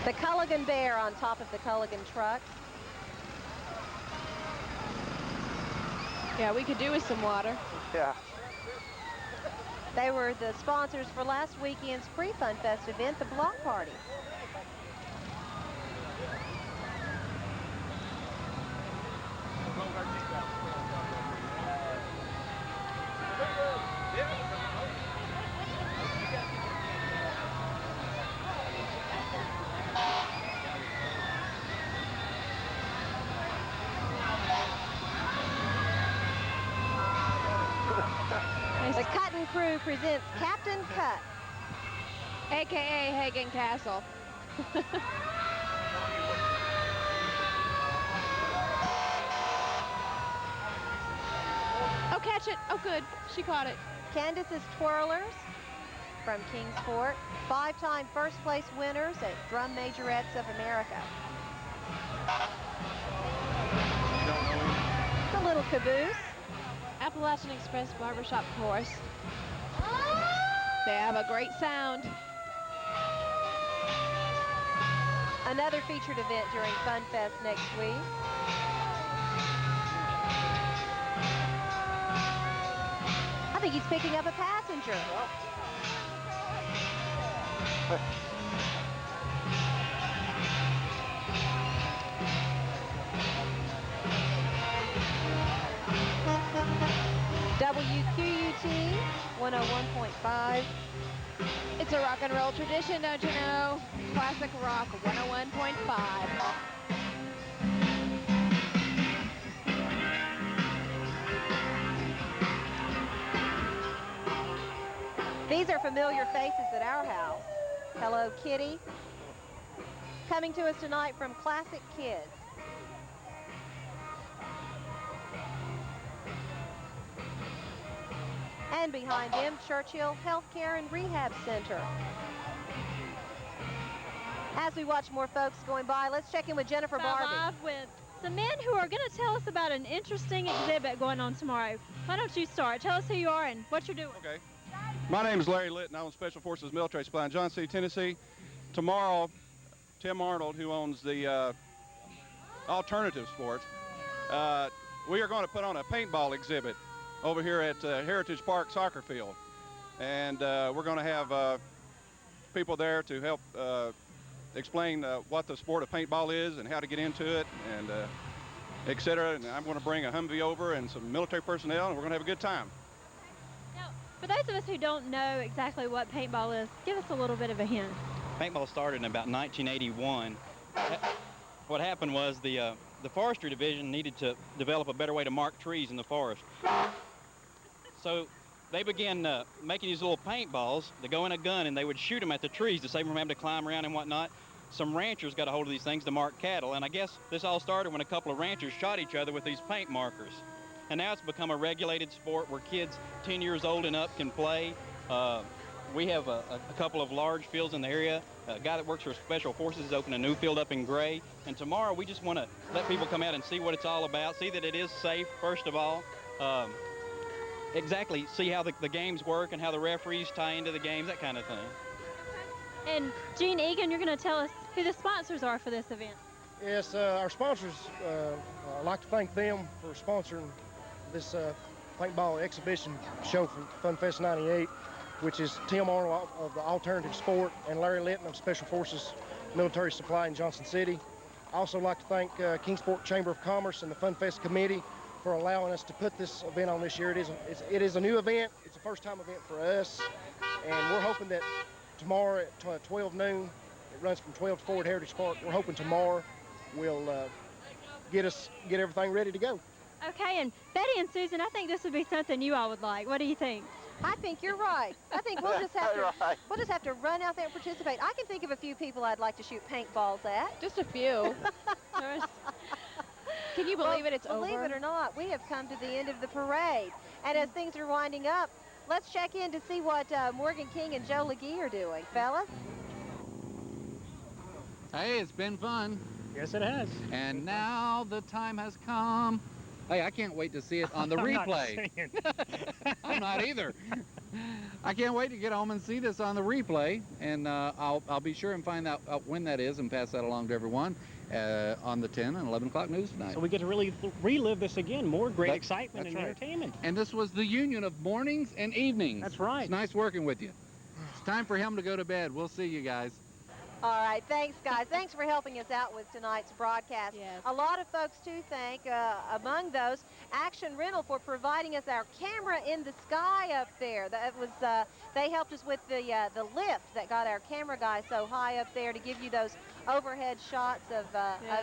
The Culligan Bear on top of the Culligan truck. Yeah, we could do with some water. Yeah. They were the sponsors for last weekend's pre-Fun Fest event, the Block Party. The Cutting Crew presents Captain Cut. AKA Hagen Castle. Oh, catch it. Oh, good. She caught it. Candace's Twirlers from Kingsport. 5-time first place winners at Drum Majorettes of America. The Little Caboose. Appalachian Express Barbershop Chorus. They have a great sound. Another featured event during Fun Fest next week. I think he's picking up a passenger. WQUT 101.5. It's a rock and roll tradition, don't you know? Classic Rock 101.5. These are familiar faces at our house. Hello Kitty. Coming to us tonight from Classic Kids. And behind them, Churchill Healthcare and Rehab Center. As we watch more folks going by, let's check in with Jennifer Barbie. Live with some men who are going to tell us about an interesting exhibit going on tomorrow. Why don't you start? Tell us who you are and what you're doing. Okay. My name is Larry Litton. I'm with Special Forces Military Supply in Johnson City, Tennessee. Tomorrow, Tim Arnold, who owns the Alternative Sports, we are going to put on a paintball exhibit over here at Heritage Park Soccer Field. And we're going to have people there to help explain what the sport of paintball is and how to get into it, and et cetera. And I'm going to bring a Humvee over and some military personnel, and we're going to have a good time. Now, for those of us who don't know exactly what paintball is, give us a little bit of a hint. Paintball started in about 1981. What happened was the forestry division needed to develop a better way to mark trees in the forest. So they began making these little paintballs that go in a gun, and they would shoot them at the trees to save them from having to climb around and whatnot. Some ranchers got a hold of these things to mark cattle, and I guess this all started when a couple of ranchers shot each other with these paint markers. And now it's become a regulated sport where kids 10 years old and up can play. We have a couple of large fields in the area. A guy that works for Special Forces has opened a new field up in Gray. And tomorrow we just want to let people come out and see what it's all about, see that it is safe, first of all. Exactly, see how the games work and how the referees tie into the games, that kind of thing. And Gene Egan, you're going to tell us who the sponsors are for this event. Yes, our sponsors, I'd like to thank them for sponsoring this paintball exhibition show from Fun Fest 98, which is Tim Arnold of the Alternative Sport and Larry Litton of Special Forces Military Supply in Johnson City. I also like to thank Kingsport Chamber of Commerce and the Fun Fest Committee for allowing us to put this event on this year. It is a new event. It's a first-time event for us, and we're hoping that tomorrow at 12 noon, it runs from 12 to 4 at Heritage Park. We're hoping tomorrow will get everything ready to go. Okay, and Betty and Susan, I think this would be something you all would like. What do you think? I think you're right. I think we'll just have to run out there and participate. I can think of a few people I'd like to shoot paintballs at. Just a few. Can you believe it? It's over. Believe it or not, we have come to the end of the parade. And as things are winding up, let's check in to see what Morgan King and Joe LeGee are doing. Fellas? Hey, it's been fun. Yes, it has. And now the time has come. Hey, I can't wait to see it on the replay. I'm not either. I can't wait to get home and see this on the replay, and I'll be sure and find out when that is and pass that along to everyone on the 10 and 11 o'clock news tonight. So we get to really relive this again. More great excitement and entertainment. And this was the union of mornings and evenings. That's right. It's nice working with you. It's time for him to go to bed. We'll see you guys. All right, thanks, guys. Thanks for helping us out with tonight's broadcast. Yes. A lot of folks to thank, among those, Action Rental for providing us our camera in the sky up there. That was, they helped us with the lift that got our camera guy so high up there to give you those overhead shots of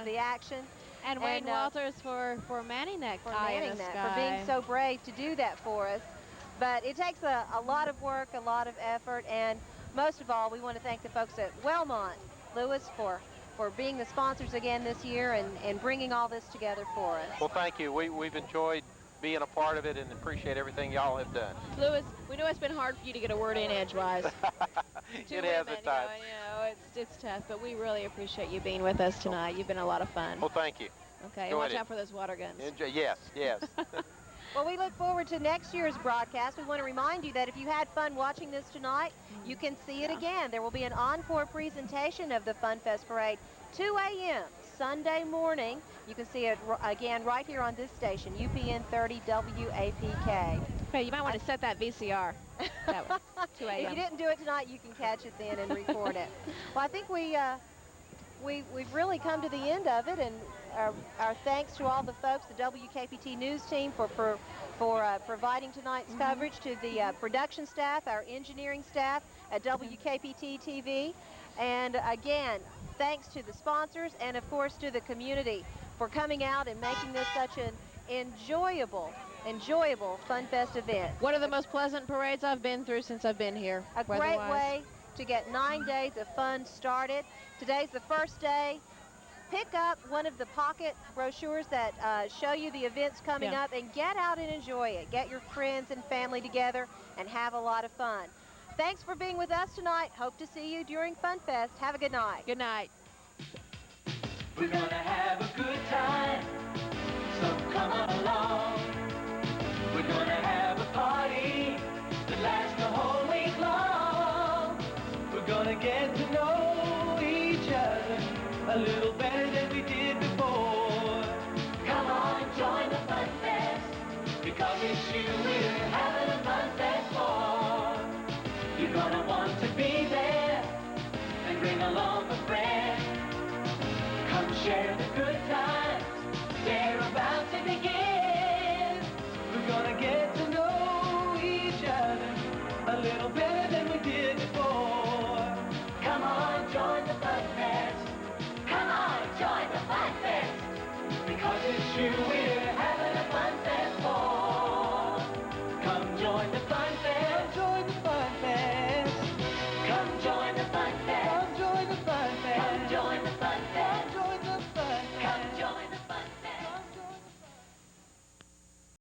the action. And Wayne Walters for manning that eye in the sky. For being so brave to do that for us. But it takes a lot of work, a lot of effort, and most of all, we want to thank the folks at Wellmont Lewis for being the sponsors again this year and bringing all this together for us. Well, thank you. We've enjoyed being a part of it and appreciate everything y'all have done. Lewis, we know it's been hard for you to get a word in edgewise. It has at times. You know, it's tough, but we really appreciate you being with us tonight. You've been a lot of fun. Well, thank you. Okay, and watch out for those water guns. Yes. Well, we look forward to next year's broadcast. We want to remind you that if you had fun watching this tonight, you can see it again. There will be an encore presentation of the Fun Fest Parade 2 a.m. Sunday morning. You can see it again right here on this station, UPN 30 WAPK. Hey, you might want to set that VCR. That one, 2 If you a.m. didn't do it tonight, you can catch it then and record it. Well, I think we've really come to the end of it, and our thanks to all the folks, the WKPT news team for providing tonight's coverage, to the production staff, our engineering staff at WKPT TV, and again, thanks to the sponsors and of course to the community for coming out and making this such an enjoyable Fun Fest event. One of the most pleasant parades I've been through since I've been here. A great way to get 9 days of fun started. Today's the first day. Pick up one of the pocket brochures that show you the events coming up and get out and enjoy it. Get your friends and family together and have a lot of fun. Thanks for being with us tonight. Hope to see you during Fun Fest. Have a good night. Good night. We're gonna have a good time, so come on along. We're gonna have a party that lasts the whole week long. We're gonna get to know each other a little better than we did before. Come on, join the Fun Fest, because it's you we're having a Fun Fest for. You're gonna want to be there and bring along a friend. Come share the good times, they're about to begin. We're gonna get